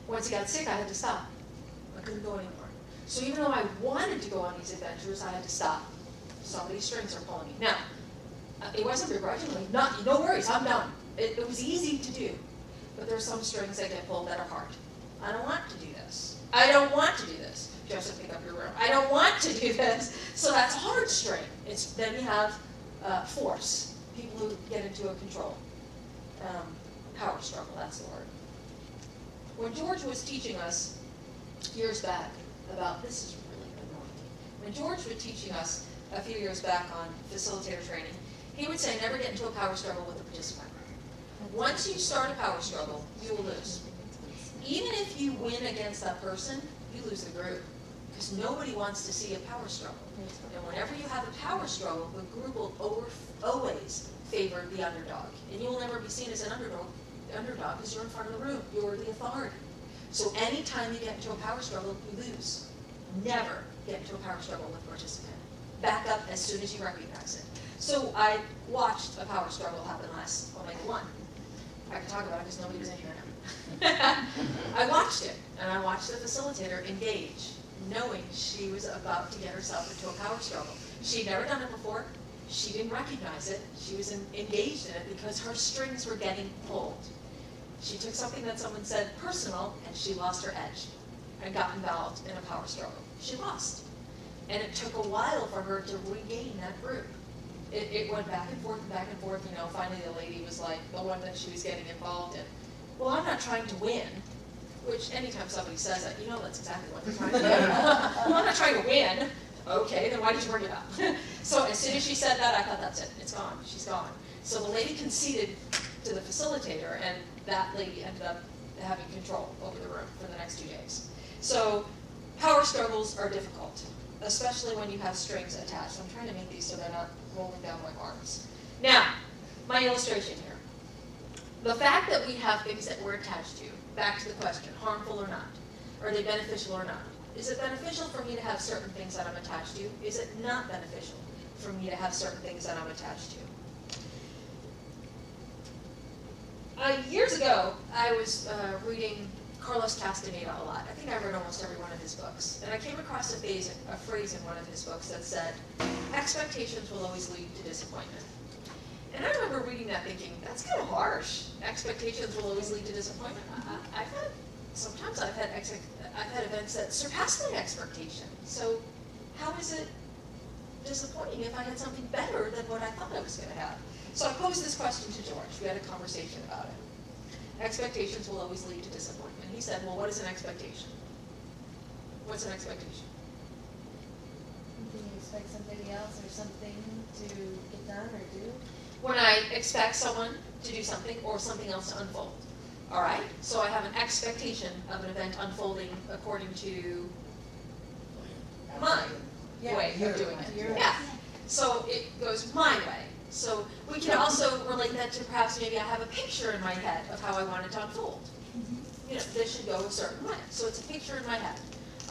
Once he got sick, I had to stop. I couldn't go anymore. So even though I wanted to go on these adventures, I had to stop. Somebody's strings are pulling me. Now, it wasn't begrudgingly. No worries, I'm done. It was easy to do. But there are some strings that get pulled that are hard. I don't want to do this. I don't want to do this. Joseph, pick up your room. I don't want to do this. So that's a hard string. Then you have force. People who get into a control. Power struggle, that's the word. When George was teaching us years back about, this is really annoying. When George was teaching us a few years back on facilitator training, he would say never get into a power struggle with a participant. Once you start a power struggle, you will lose. Even if you win against that person, you lose the group. Because nobody wants to see a power struggle. And whenever you have a power struggle, the group will always favor the underdog. And you will never be seen as an underdog because you're in front of the room. You're the authority. So anytime you get into a power struggle, you lose. Never get into a power struggle with a participant. Back up as soon as you recognize it. So I watched a power struggle happen last Omega 1. I can talk about it because nobody was in here now. I watched it, and I watched the facilitator engage, knowing she was about to get herself into a power struggle. She'd never done it before. She didn't recognize it. She was engaged in it because her strings were getting pulled. She took something that someone said personal, and she lost her edge and got involved in a power struggle. She lost. And it took a while for her to regain that group. It went back and forth, you know, finally the lady was like, the one that she was getting involved in. Well, I'm not trying to win, which anytime somebody says that, you know that's exactly what they're trying to do. Well, I'm not trying to win. Okay, then why did you bring it up? So as soon as she said that, I thought, that's it, it's gone, she's gone. So the lady conceded to the facilitator, and that lady ended up having control over the room for the next 2 days. So power struggles are difficult, especially when you have strings attached. I'm trying to make these so they're not rolling down my arms. Now, my illustration here. The fact that we have things that we're attached to, back to the question, harmful or not? Are they beneficial or not? Is it beneficial for me to have certain things that I'm attached to? Is it not beneficial for me to have certain things that I'm attached to? Years ago, I was reading Carlos Castaneda a lot. I think I read almost every one of his books. And I came across a phrase in one of his books that said, expectations will always lead to disappointment. And I remember reading that thinking, that's kind of harsh. Expectations will always lead to disappointment. Sometimes I've had events that surpass my expectation. So how is it disappointing if I had something better than what I thought I was going to have? So I posed this question to George. We had a conversation about it. Expectations will always lead to disappointment. He said, well, what is an expectation? What's an expectation? Do you expect somebody else or something to get done or do? when I expect someone to do something or something else to unfold. All right? So I have an expectation of an event unfolding according to my way of doing it. Yeah. So it goes my way. So we can also relate that to perhaps maybe I have a picture in my head of how I want it to unfold. You know, this should go a certain way. So it's a picture in my head.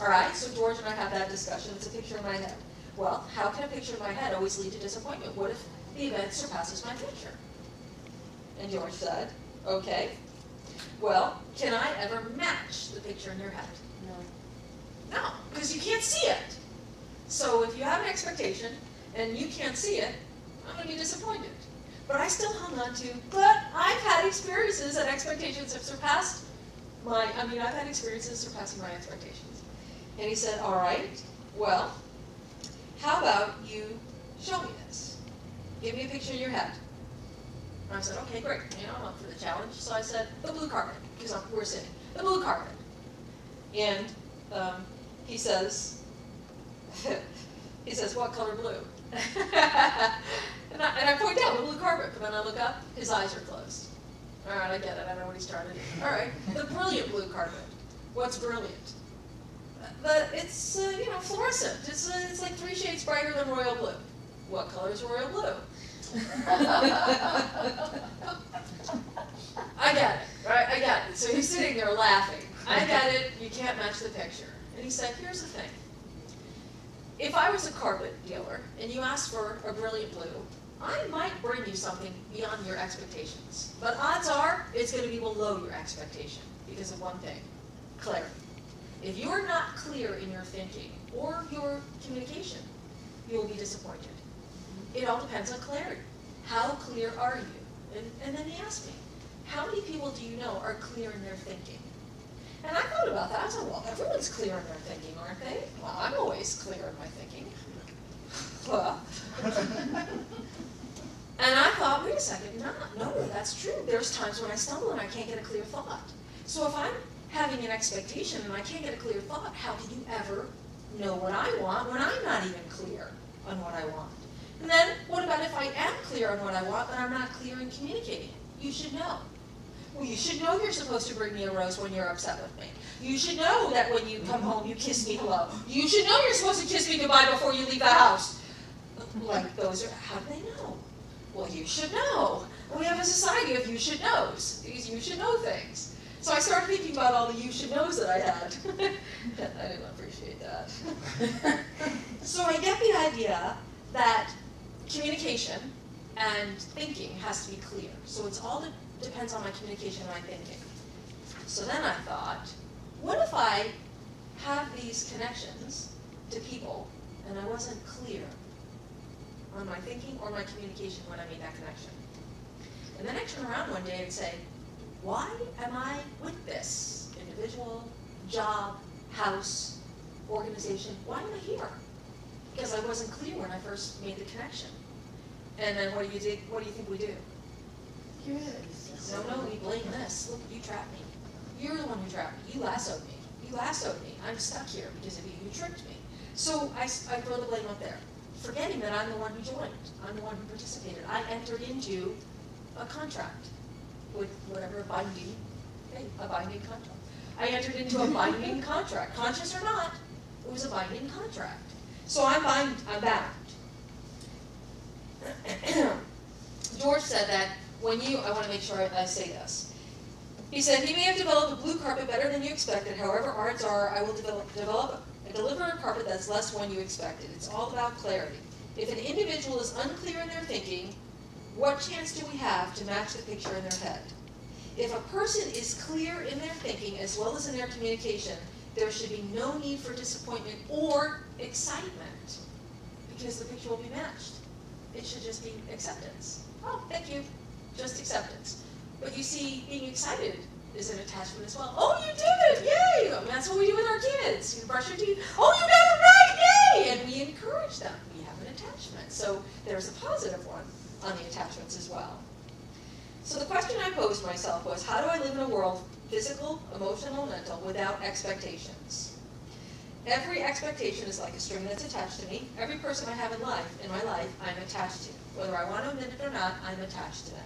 All right? So George and I have that discussion. It's a picture in my head. Well, how can a picture in my head always lead to disappointment? What if the event surpasses my picture? And George said, okay, well, can I ever match the picture in your head? No. No, because you can't see it. So if you have an expectation and you can't see it, I'm going to be disappointed. But I still hung on to, but I've had experiences and expectations have surpassed I've had experiences surpassing my expectations. And he said, all right, well, how about you show me this? Give me a picture in your head. And I said, okay, great. You know, I'm up for the challenge. So I said, the blue carpet, because we're sitting. The blue carpet. And he says, what color blue? and I point out the blue carpet, but then I look up, his eyes are closed. All right, I get it. I know what he's trying to do. All right, the brilliant blue carpet. What's brilliant? It's fluorescent. It's like 3 shades brighter than royal blue. What color is royal blue? I get it, right? I get it. So he's sitting there laughing. I get it. You can't match the picture. And he said, here's the thing. If I was a carpet dealer and you asked for a brilliant blue, I might bring you something beyond your expectations. But odds are it's going to be below your expectation because of one thing, clarity. If you're not clear in your thinking or your communication, you will be disappointed. It all depends on clarity. How clear are you? And then he asked me, how many people do you know are clear in their thinking? And I thought about that. I said, well, everyone's clear in their thinking, aren't they? Well, I'm always clear in my thinking. Well. And I thought, wait a second, no, that's true. There's times when I stumble and I can't get a clear thought. So if I'm having an expectation and I can't get a clear thought, how can you ever know what I want when I'm not even clear on what I want? And then, what about if I am clear on what I want, but I'm not clear in communicating it? You should know. Well, you should know you're supposed to bring me a rose when you're upset with me. You should know that when you come home, you kiss me hello. You should know you're supposed to kiss me goodbye before you leave the house. Like, those are, how do they know? Well, you should know. We have a society of you should knows. You should know things. So I started thinking about all the you should knows that I had. I didn't appreciate that. So I get the idea that communication and thinking has to be clear. So it's all depends on my communication and my thinking. So then I thought, what if I have these connections to people and I wasn't clear on my thinking or my communication when I made that connection? And then I turn around one day and say, why am I with this individual, job, house, organization? Why am I here? Because I wasn't clear when I first made the connection. And then what do you think we do? No, we blame this. Look, you trapped me. You're the one who trapped me. You lassoed me. You lassoed me. I'm stuck here because of you. You tricked me. So I throw the blame up there, forgetting that I'm the one who joined. I'm the one who participated. I entered into a contract with whatever a binding contract. I entered into a binding contract. Conscious or not, it was a binding contract. So I'm bound. George said that I want to make sure I say this. He said, he may have developed a blue carpet better than you expected. However, odds are I will deliver a carpet that's less one you expected. It's all about clarity. If an individual is unclear in their thinking, what chance do we have to match the picture in their head? If a person is clear in their thinking as well as in their communication, there should be no need for disappointment or excitement because the picture will be matched. It should just be acceptance. Oh, thank you. Just acceptance. But you see, being excited is an attachment as well. Oh, you did it! Yay! That's what we do with our kids. You brush your teeth. Oh, you got it right! Yay! And we encourage them. We have an attachment. So there's a positive one on the attachments as well. So the question I posed myself was, how do I live in a world, physical, emotional, mental, without expectations? Every expectation is like a string that's attached to me. Every person I have in my life, I'm attached to. Whether I want to admit it or not, I'm attached to them.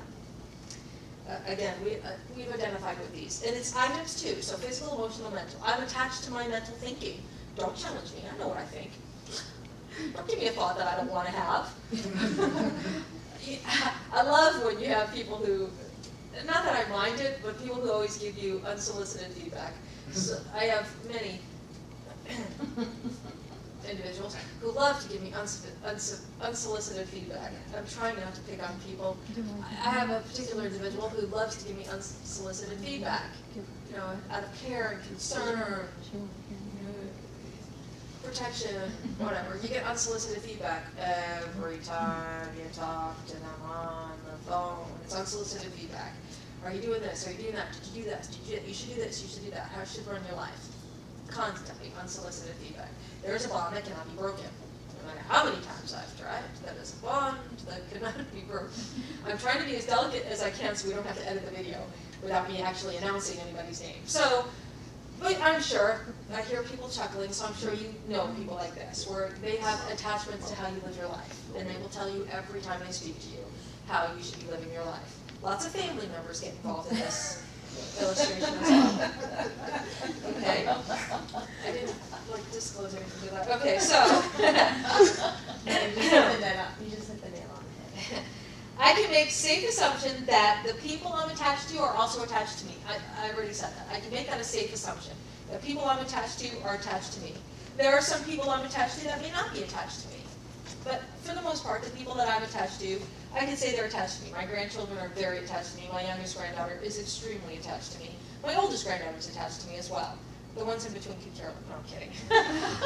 Again, we've identified with these. And it's items too, so physical, emotional, mental. I'm attached to my mental thinking. Don't challenge me, I know what I think. Don't give me a thought that I don't want to have. I love when you have people who, not that I mind it, but people who always give you unsolicited feedback. So I have many individuals who love to give me unsolicited feedback. I'm trying not to pick on people. I have a particular individual who loves to give me unsolicited feedback, you know, out of care and concern, protection, whatever. You get unsolicited feedback every time you talk to them on the phone. It's unsolicited feedback. Are you doing this? Are you doing that? Did you do this? Did you should do this. You should do that. How should you run your life? Constantly unsolicited feedback. There's a bond that cannot be broken. No matter how many times I've tried, that is a bond that cannot be broken. I'm trying to be as delicate as I can so we don't have to edit the video without me actually announcing anybody's name. So, but I'm sure, I hear people chuckling, so I'm sure you know people like this, where they have attachments to how you live your life, and they will tell you every time they speak to you how you should be living your life. Lots of family members get involved in this illustration as well. Okay. I didn't disclose anything to that. Okay, so You just hit the nail on the head. I can make safe assumption that the people I'm attached to are also attached to me. I already said that. I can make that a safe assumption. The people I'm attached to are attached to me. There are some people I'm attached to that may not be attached to me. But for the most part, the people that I'm attached to, I can say they're attached to me. My grandchildren are very attached to me. My youngest granddaughter is extremely attached to me. My oldest granddaughter is attached to me as well. The ones in between could care less. No, I'm kidding.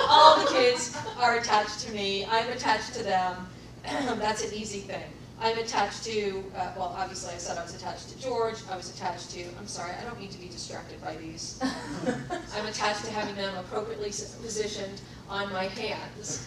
All the kids are attached to me. I'm attached to them. That's an easy thing. I'm attached to, well, obviously I said I was attached to George. I was attached to, I'm sorry, I don't need to be distracted by these. I'm attached to having them appropriately positioned on my hands.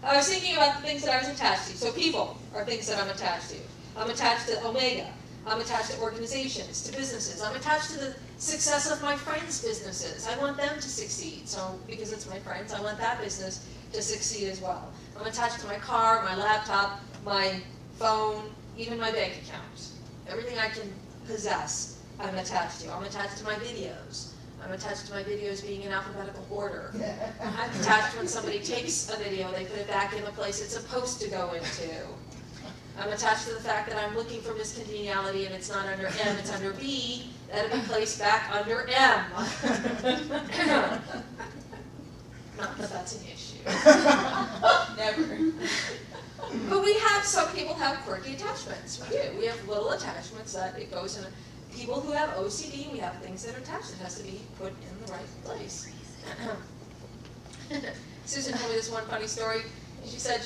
I was thinking about the things that I was attached to. So people are things that I'm attached to. I'm attached to Omega. I'm attached to organizations, to businesses. I'm attached to the success of my friends' businesses. I want them to succeed. So because it's my friends, I want that business to succeed as well. I'm attached to my car, my laptop, my phone, even my bank account. Everything I can possess, I'm attached to. I'm attached to my videos. I'm attached to my videos being in alphabetical order. I'm attached when somebody takes a video, they put it back in the place it's supposed to go into. I'm attached to the fact that I'm looking for miscongeniality and it's not under M, it's under B. That'll be placed back under M. Not that that's an issue. Never. But we have, some people have quirky attachments. We do. We have little attachments that it goes in. People who have OCD, we have things that are attached. It has to be put in the right place. Susan told me this one funny story. She said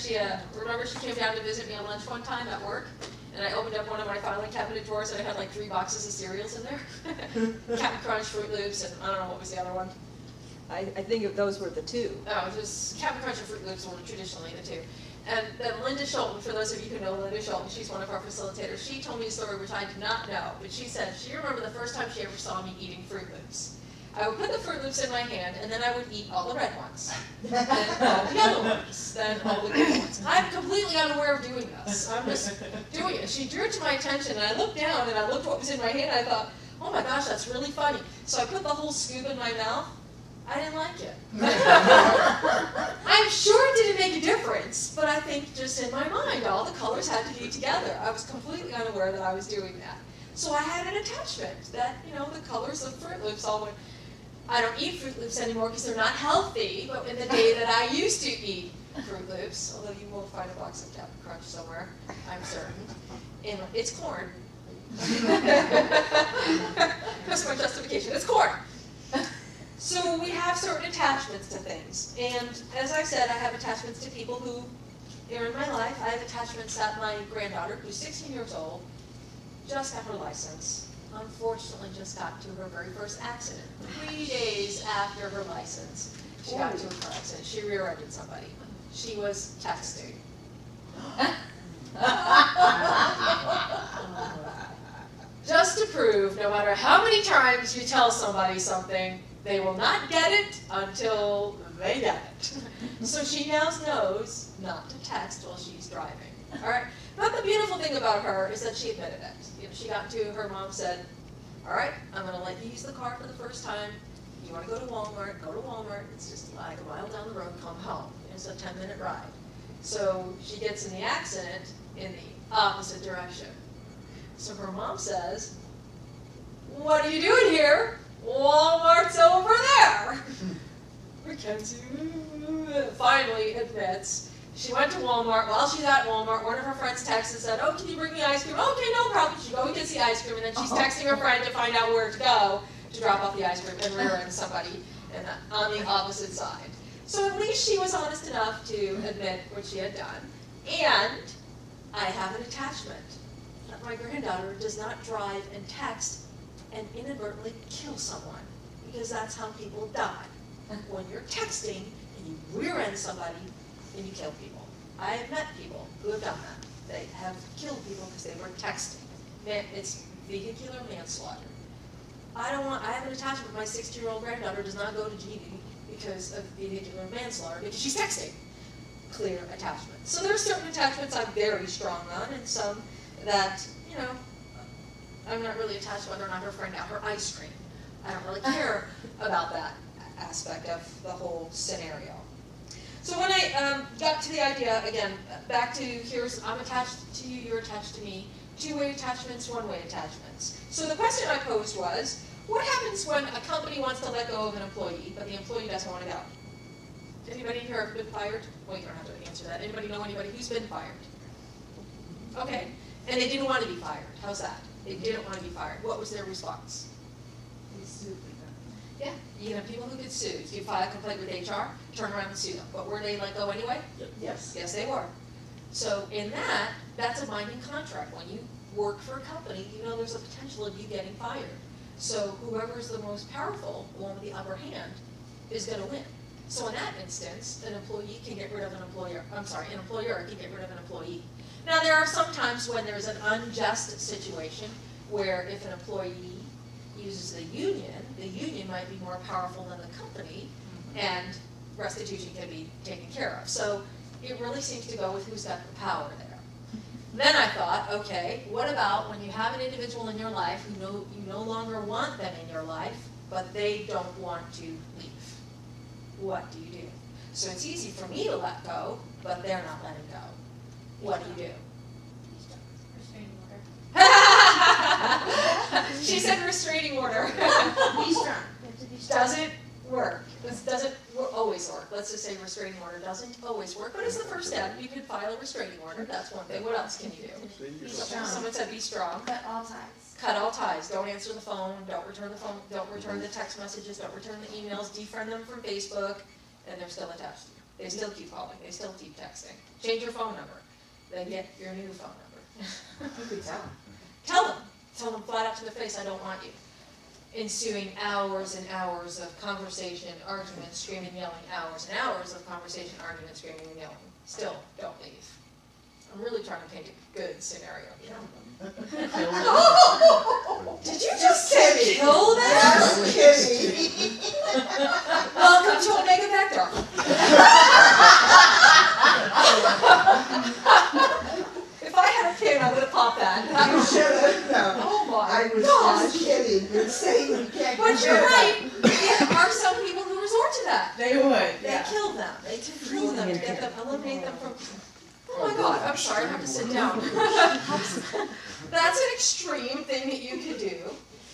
remember she came down to visit me on lunch one time at work, and I opened up one of my filing cabinet drawers and I had like 3 boxes of cereals in there. Captain Crunch, Fruit Loops, and I don't know what was the other one. I think those were the two. Oh, just Captain Crunch and Fruit Loops were traditionally the two. And then Linda Schulten, for those of you who know Linda Schulten, she's one of our facilitators, she told me a story which I did not know, but she said she remembered the first time she ever saw me eating Fruit Loops. I would put the Fruit Loops in my hand, and then I would eat all the red ones, then all the yellow ones, then all the green ones. I'm completely unaware of doing this. I'm just doing it. She drew it to my attention, and I looked down, and I looked what was in my hand, and I thought, oh my gosh, that's really funny. So I put the whole scoop in my mouth. I didn't like it. I'm sure it didn't make a difference, but I think just in my mind, all the colors had to be together. I was completely unaware that I was doing that. So I had an attachment that, you know, the colors of Fruit Loops all went. I don't eat Fruit Loops anymore because they're not healthy, but in the day that I used to eat Fruit Loops, although you will find a box of Captain Crunch somewhere, I'm certain, and it's corn. That's my justification, it's corn. So we have certain attachments to things, and as I said, I have attachments to people who are in my life. I have attachments that my granddaughter, who's 16 years old, just got her license. Unfortunately, just got to her very first accident. 3 days after her license, she got into a car accident. She rear-ended somebody. She was texting. Just to prove, no matter how many times you tell somebody something, They will not get it until they get it. So she now knows not to text while she's driving. All right. But the beautiful thing about her is that she admitted it. You know, she got to her mom said, "All right, I'm going to let you use the car for the first time. You want to go to Walmart? Go to Walmart. It's just like a mile down the road. Come home. It's a 10-minute ride." So she gets in the accident in the opposite direction. So her mom says, "What are you doing here? Walmart's over there." Mackenzie finally admits she went to Walmart. While she's at Walmart, one of her friends texted and said, "Oh, can you bring me ice cream?" "Okay, no problem." She goes and gets the ice cream, and then she's texting her friend to find out where to go to drop off the ice cream and rear-end somebody on the opposite side. So at least she was honest enough to admit what she had done. And I have an attachment that my granddaughter does not drive and text and inadvertently kill someone, because that's how people die. When you're texting and you rear-end somebody and you kill people. I have met people who have done that. They have killed people because they were texting. It's vehicular manslaughter. I have an attachment. My 60-year-old granddaughter does not go to GD because of vehicular manslaughter, because she's texting. Clear attachment. So there are certain attachments I'm very strong on, and some that, you know, I'm not really attached to whether or not her friend got her ice cream. I don't really care about that aspect of the whole scenario. So when I got to the idea, again, back to I'm attached to you, you're attached to me, two-way attachments, one-way attachments. So the question I posed was, what happens when a company wants to let go of an employee, but the employee doesn't want to go? Anybody here ever been fired? Well, you don't have to answer that. Anybody know anybody who's been fired? Okay. And they didn't want to be fired. How's that? They didn't want to be fired. What was their response? Yeah, you can have people who get sued. You file a complaint with HR, turn around and sue them. But were they let go anyway? Yes. Yes, they were. So in that, that's a binding contract. When you work for a company, you know there's a potential of you getting fired. So whoever's the most powerful, the one with the upper hand, is going to win. So in that instance, an employee can get rid of an employer. I'm sorry, an employer can get rid of an employee. Now there are some times when there's an unjust situation where if an employee uses the union might be more powerful than the company, and restitution can be taken care of. So it really seems to go with who's got the power there. Then I thought, okay, what about when you have an individual in your life who you no longer want them in your life, but they don't want to leave? What do you do? So it's easy for me to let go, but they're not letting go. What do you do? She said restraining order. Be strong. Does it work? This doesn't always work. Let's just say restraining order doesn't always work, but it's the first step. You can file a restraining order. That's one thing. What else can you do? Be strong. Someone said be strong. Cut all ties. Cut all ties. Don't answer the phone. Don't return the phone. Don't return the text messages. Don't return the emails. Defriend them from Facebook, and they're still attached to you. They still keep calling. They still keep texting. Change your phone number. Then get your new phone number. You could tell them. Tell them. Tell them flat out to their face, I don't want you. Ensuing hours and hours of conversation, argument, screaming, yelling, hours and hours of conversation, argument, screaming, and yelling. Still, don't leave. I'm really trying to paint a good scenario here. Did you just say kill them? Just kidding. Welcome to Omega Vector. If I had a pin, I would have popped that. You should have known. Oh my I was gosh. just kidding. You're saying you can't But do you're that. right. There are some people who resort to that. They would. They kill them. They kill them to get them, eliminate them from. Oh my God! I'm sorry. I have to sit down. That's an extreme thing that you could do.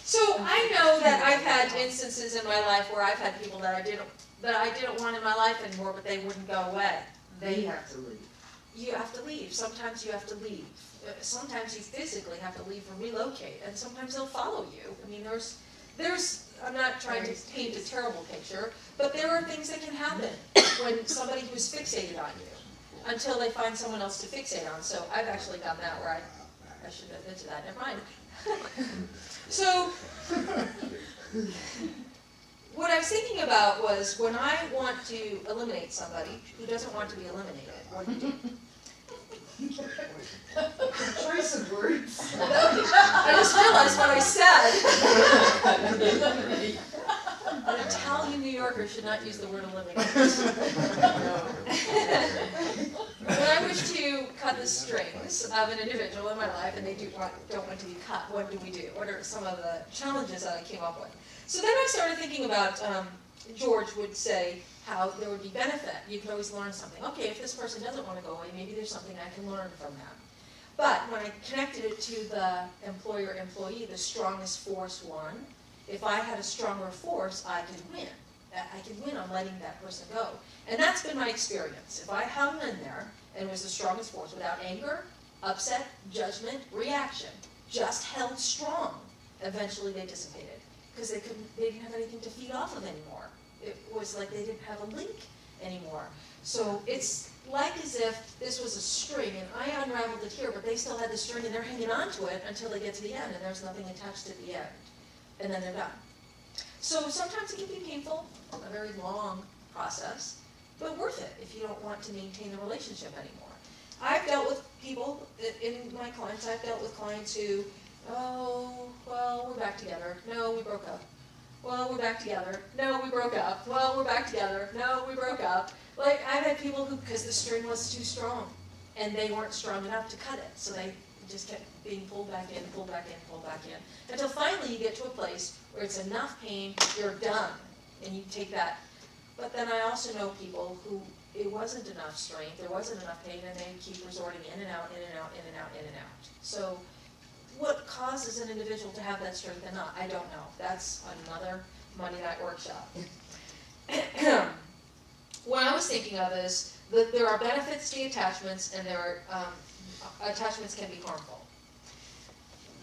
So I know that I've had instances in my life where I've had people that I didn't want in my life anymore, but they wouldn't go away. They have to leave. You have to leave. Sometimes you have to leave. Sometimes you physically have to leave and relocate, and sometimes they'll follow you. I mean, I'm not trying to paint a terrible picture, but there are things that can happen when somebody who's fixated on you until they find someone else to fixate on. So I've actually done that where I should admit to that. Never mind. So what I was thinking about was when I want to eliminate somebody who doesn't want to be eliminated, what do you do? Choice of words. I just realized what I said. should not use the word eliminate. When I wish to cut the strings of an individual in my life and they don't want to be cut, what do we do? What are some of the challenges that I came up with? So then I started thinking about, George would say how there would be benefit. You could always learn something. Okay, if this person doesn't want to go away, maybe there's something I can learn from them. But when I connected it to the employer-employee, the strongest force won. If I had a stronger force, I could win. I could win on letting that person go. And that's been my experience. If I hung in there and was the strongest force without anger, upset, judgment, reaction, just held strong, eventually they dissipated. Because they didn't have anything to feed off of anymore. It was like they didn't have a link anymore. So it's like as if this was a string and I unraveled it here, but they still had the string and they're hanging on to it until they get to the end and there's nothing attached at the end. And then they're done. So sometimes it can be painful, a very long process, but worth it if you don't want to maintain the relationship anymore. I've dealt with people, in my clients, I've dealt with clients who, oh, well, we're back together. No, we broke up. Well, we're back together. No, we broke up. Well, we're back together. No, we broke up. Like, I've had people who, because the string was too strong, and they weren't strong enough to cut it, so they just kept being pulled back in, pulled back in, pulled back in, until finally you get to a place where it's enough pain, you're done, and you take that. But then I also know people who it wasn't enough strength, there wasn't enough pain, and they keep resorting in and out, in and out, in and out, in and out. So what causes an individual to have that strength and not? I don't know. That's another Monday night workshop. What I was thinking of is that there are benefits to attachments, and there are attachments can be harmful.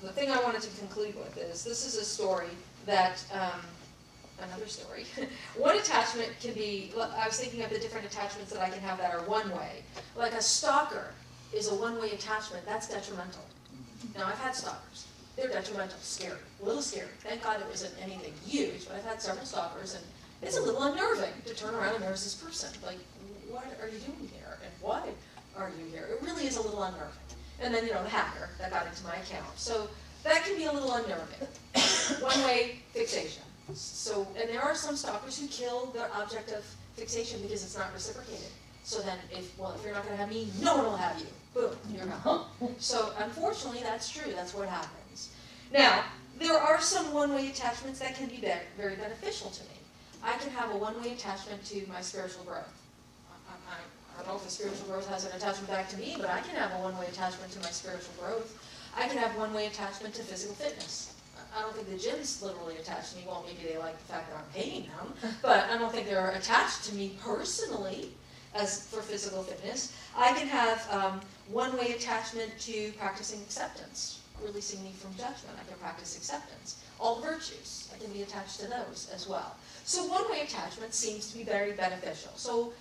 The thing I wanted to conclude with is this is a story that, another story. One attachment can be, I was thinking of the different attachments that I can have that are one way. Like a stalker is a one-way attachment, that's detrimental. Now I've had stalkers. They're detrimental, scary, a little scary. Thank God it wasn't anything huge, but I've had several stalkers and it's a little unnerving to turn around and there's this person. Like, what are you doing here? And why are you here? It really is a little unnerving. And then, you know, the hacker that got into my account. So that can be a little unnerving. One-way fixation. So, and there are some stalkers who kill their object of fixation because it's not reciprocated. So then, if you're not going to have me, no one will have you. Boom, you're gone. So unfortunately, that's true. That's what happens. Now, there are some one-way attachments that can be very beneficial to me. I can have a one-way attachment to my spiritual growth. I don't know if the spiritual growth has an attachment back to me, but I can have a one-way attachment to my spiritual growth. I can have one-way attachment to physical fitness. I don't think the gym's literally attached to me. Well, maybe they like the fact that I'm paying them, but I don't think they're attached to me personally as for physical fitness. I can have one-way attachment to practicing acceptance, releasing me from judgment. I can practice acceptance. All the virtues, I can be attached to those as well. So one-way attachment seems to be very beneficial. So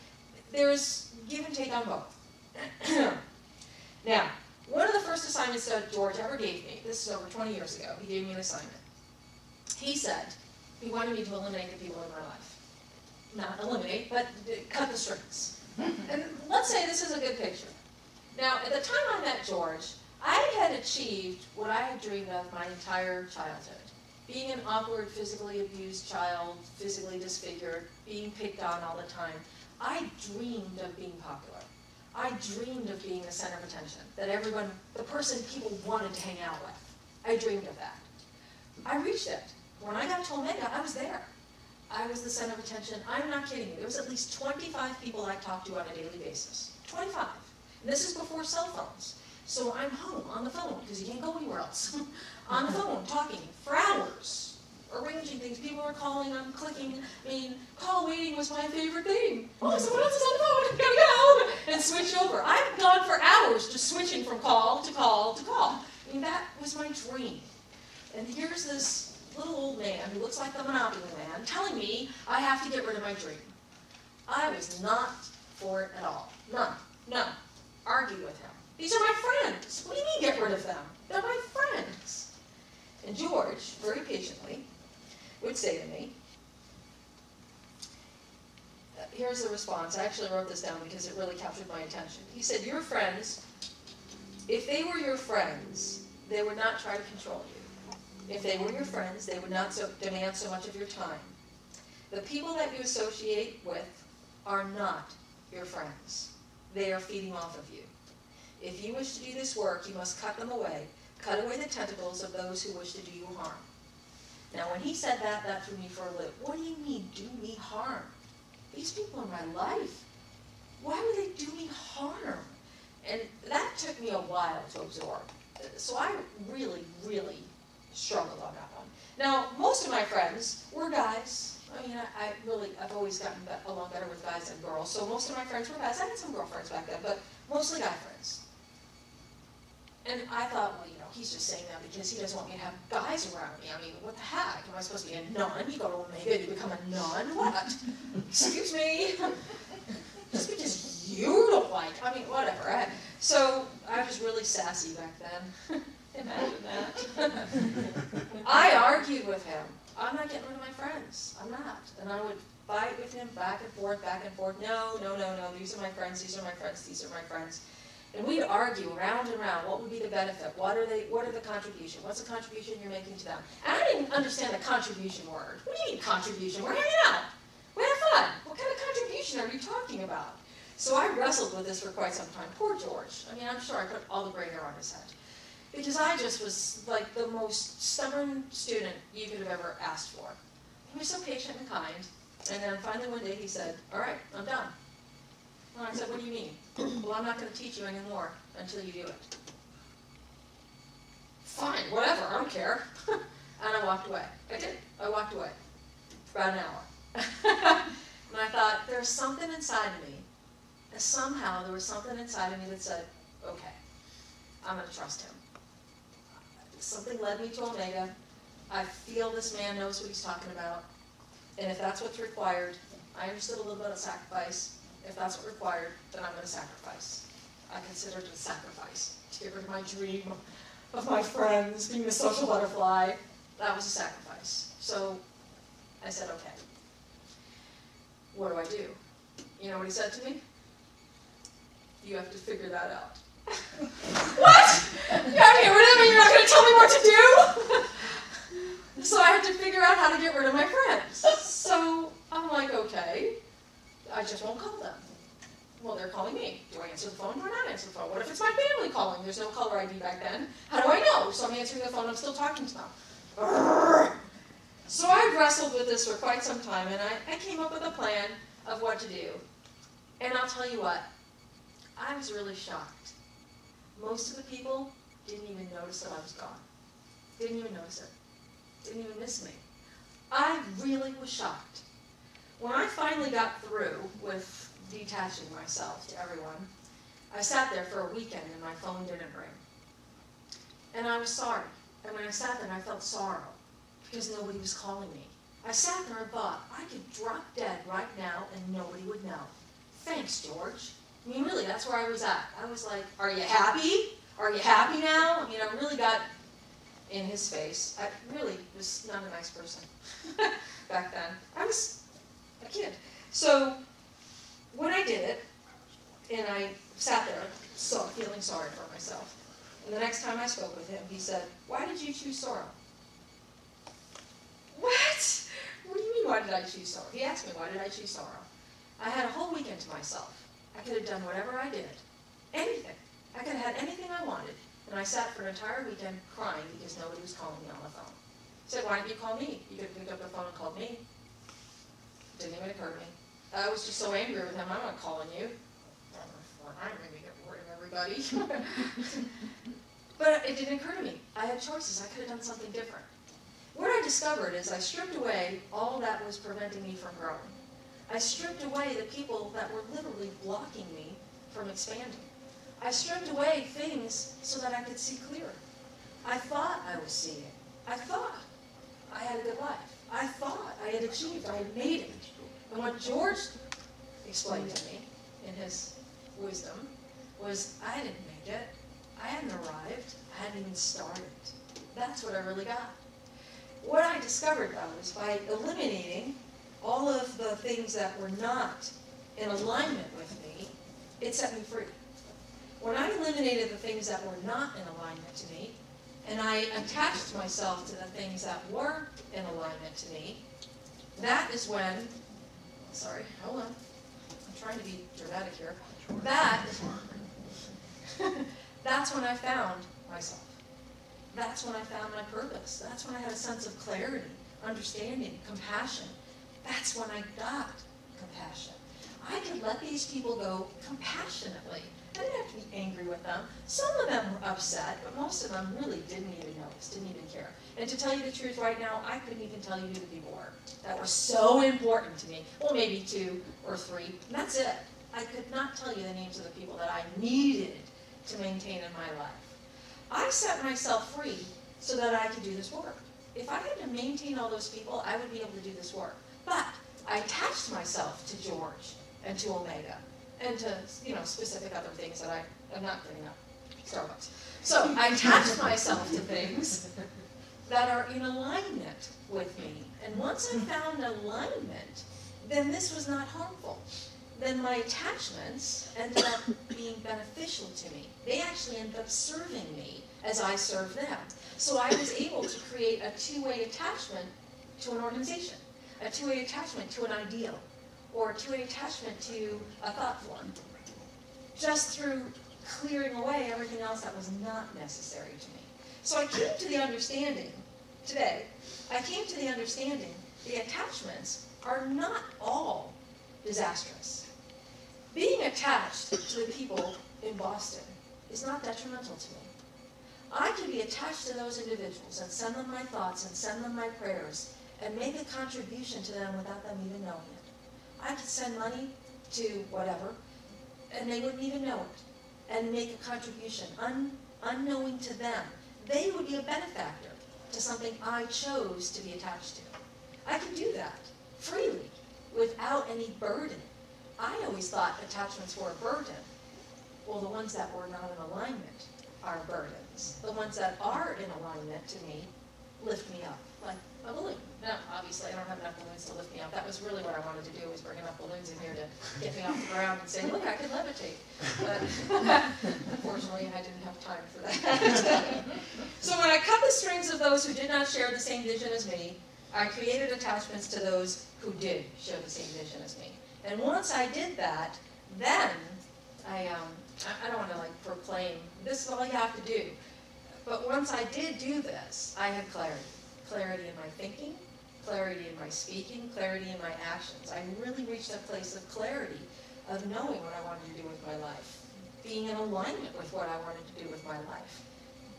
there's give and take on both. Now, one of the first assignments that George ever gave me, this is over 20 years ago, he gave me an assignment. He said he wanted me to eliminate the people in my life. Not eliminate, but cut the strings. And let's say this is a good picture. Now, at the time I met George, I had achieved what I had dreamed of my entire childhood. Being an awkward, physically abused child, physically disfigured, being picked on all the time. I dreamed of being popular. I dreamed of being the center of attention, that everyone, the person people wanted to hang out with. I dreamed of that. I reached it. When I got to Omega, I was there. I was the center of attention. I'm not kidding you. There was at least 25 people I talked to on a daily basis. 25. And this is before cell phones. So I'm home on the phone, because you can't go anywhere else. On the phone, talking for hours, arranging things. People were calling, I'm clicking. I mean, call waiting was my favorite thing. Oh, someone else is on the phone, gotta go! And switch over. I've gone for hours just switching from call to call to call. I mean, that was my dream. And here's this little old man who looks like the Monopoly man telling me I have to get rid of my dream. I was not for it at all. None. None. Argued with him. These are my friends. What do you mean get rid of them? They're my friends. And George, very patiently, would say to me, here's the response. I actually wrote this down because it really captured my attention. He said, your friends, if they were your friends, they would not try to control you. If they were your friends, they would not demand so much of your time. The people that you associate with are not your friends. They are feeding off of you. If you wish to do this work, you must cut them away. Cut away the tentacles of those who wish to do you harm. Now, when he said that, that threw me for a loop. What do you mean, do me harm? These people in my life, why would they do me harm? And that took me a while to absorb. So I really, really struggled on that one. Now, most of my friends were guys. I mean, I've always gotten along better with guys than girls. So most of my friends were guys. I had some girlfriends back then, but mostly guy friends. And I thought, well, you know, he's just saying that because he doesn't want me to have guys around me. I mean, what the heck? Am I supposed to be a nun? You go to Omega, you become a nun? What? Excuse me? Just because you don't like, I mean, whatever. So I was really sassy back then. Imagine that. I argued with him. I'm not getting rid of my friends. I'm not. And I would fight with him back and forth, back and forth. No, no, no, no. These are my friends. These are my friends. These are my friends. And we'd argue round and round. What would be the benefit? What are the contribution? What's the contribution you're making to them? And I didn't understand the contribution word. What do you mean contribution? We're hanging out. We have fun. What kind of contribution are you talking about? So I wrestled with this for quite some time. Poor George. I mean, I'm sure I put all the gray hair on his head. Because I just was like the most stubborn student you could have ever asked for. He was so patient and kind. And then finally one day he said, all right, I'm done. And I said, what do you mean? Well, I'm not going to teach you anymore until you do it. Fine, whatever, I don't care. And I walked away. I did. I walked away for about an hour. And I thought, there's something inside of me. And somehow there was something inside of me that said, okay, I'm going to trust him. Something led me to Omega. I feel this man knows what he's talking about. And if that's what's required, I understood a little bit of sacrifice. If that's what's required, then I'm going to sacrifice. I consider it a sacrifice to get rid of my dream of my friends, being the social butterfly. That was a sacrifice. So I said, okay, what do I do? You know what he said to me? You have to figure that out. What? You have to get rid of me? You're not going to tell me what to do? So I had to figure out how to get rid of my friends. So I'm like, okay, I just won't call them. Well, they're calling me. Do I answer the phone? Do I not answer the phone? What if it's my family calling? There's no caller ID back then. How do I know? So I'm answering the phone. I'm still talking to them. So I wrestled with this for quite some time, and I came up with a plan of what to do. And I'll tell you what, I was really shocked. Most of the people didn't even notice that I was gone. Didn't even notice it. Didn't even miss me. I really was shocked. When I finally got through with detaching myself to everyone, I sat there for a weekend and my phone didn't ring. And I was sorry. And when I sat there, I felt sorrow because nobody was calling me. I sat there and thought, I could drop dead right now and nobody would know. Thanks, George. I mean, really, that's where I was at. I was like, are you happy? Are you happy now? I mean, I really got in his face. I really was not a nice person back then. I was a kid. So when I did it, and I sat there feeling sorry for myself, and the next time I spoke with him, he said, why did you choose sorrow? What? What do you mean, why did I choose sorrow? He asked me, why did I choose sorrow? I had a whole weekend to myself. I could have done whatever I did. Anything. I could have had anything I wanted. And I sat for an entire weekend crying because nobody was calling me on the phone. He said, why didn't you call me? You could have picked up the phone and called me. Didn't even occur to me. I was just so angry with him. I'm not calling you. I'm going to get rid of everybody. But it didn't occur to me. I had choices. I could have done something different. What I discovered is I stripped away all that was preventing me from growing. I stripped away the people that were literally blocking me from expanding. I stripped away things so that I could see clearer. I thought I was seeing. I thought I had a good life. I thought I had achieved. I had made it. And what George explained to me in his wisdom was I didn't make it. I hadn't arrived. I hadn't even started. That's what I really got. What I discovered, though, is by eliminating all of the things that were not in alignment with me, it set me free. When I eliminated the things that were not in alignment to me, and I attached myself to the things that were in alignment to me, that is when, sorry, hold on, I'm trying to be dramatic here. That's when I found myself. That's when I found my purpose. That's when I had a sense of clarity, understanding, compassion. That's when I got compassion. I could let these people go compassionately. I didn't have to be angry with them. Some of them were upset, but most of them really didn't even notice, didn't even care. And to tell you the truth right now, I couldn't even tell you who the people were that were so important to me. Well, maybe 2 or 3, and that's it. I could not tell you the names of the people that I needed to maintain in my life. I set myself free so that I could do this work. If I had to maintain all those people, I would be able to do this work. But I attached myself to George and to Omega and to, specific other things that I'm not getting up. Starbucks. So I attached myself to things that are in alignment with me. And once I found alignment, then this was not harmful. Then my attachments ended up being beneficial to me. They actually ended up serving me as I served them. So I was able to create a 2-way attachment to an organization, a 2-way attachment to an ideal, or a 2-way attachment to a thought form, just through clearing away everything else that was not necessary to me. So I came to the understanding, today, the attachments are not all disastrous. Being attached to the people in Boston is not detrimental to me. I can be attached to those individuals and send them my thoughts and send them my prayers and make a contribution to them without them even knowing it. I could send money to whatever, and they wouldn't even know it, and make a contribution unknowing to them. They would be a benefactor to something I chose to be attached to. I can do that freely, without any burden. I always thought attachments were a burden. Well, the ones that were not in alignment are burdens. The ones that are in alignment to me lift me up, like a balloon. Now, obviously, I don't have enough balloons to lift me up. That was really what I wanted to do, was bring enough balloons in here to get me off the ground and say, look, I can levitate. But unfortunately, I didn't have time for that. So when I cut the strings of those who did not share the same vision as me, I created attachments to those who did share the same vision as me. And once I did that, then I don't want to proclaim, this is all you have to do. But once I did do this, I had clarity. Clarity in my thinking, clarity in my speaking, clarity in my actions. I really reached a place of clarity, of knowing what I wanted to do with my life, being in alignment with what I wanted to do with my life,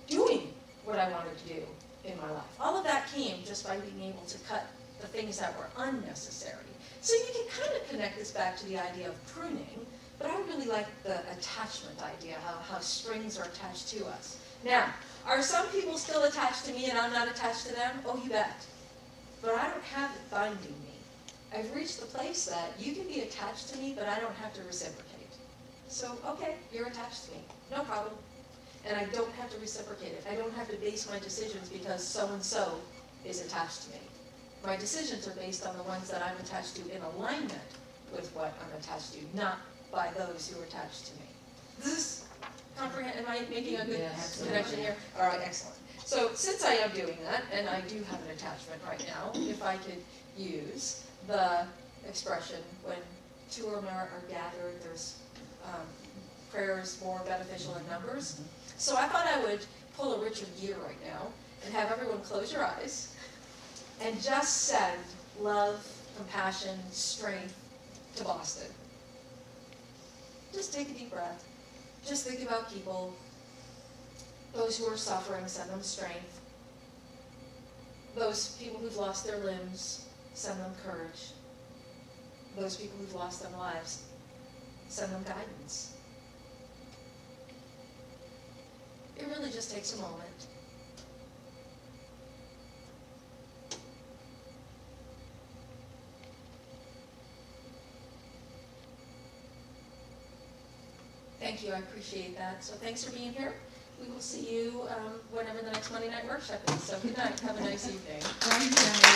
doing what I wanted to do in my life. All of that came just by being able to cut the things that were unnecessary. So you can kind of connect this back to the idea of pruning, but I really like the attachment idea, how strings are attached to us. Now, are some people still attached to me and I'm not attached to them? Oh, you bet. But I don't have it binding me. I've reached the place that you can be attached to me, but I don't have to reciprocate. So, okay, you're attached to me. No problem. And I don't have to reciprocate it. I don't have to base my decisions because so-and-so is attached to me. My decisions are based on the ones that I'm attached to in alignment with what I'm attached to, not by those who are attached to me. Does this comprehend? Am I making a good connection here? All right, excellent. So since I am doing that, and I do have an attachment right now, if I could use the expression, when 2 or more are gathered, there's prayers more beneficial in numbers. So I thought I would pull a Richard Gere right now and have everyone close your eyes and just send love, compassion, strength to Boston. Just take a deep breath. Just think about people. Those who are suffering, send them strength. Those people who've lost their limbs, send them courage. Those people who've lost their lives, send them guidance. It really just takes a moment. Thank you, I appreciate that. So thanks for being here. We will see you whenever the next Monday night workshop is. So good night, have a nice evening. Thank you.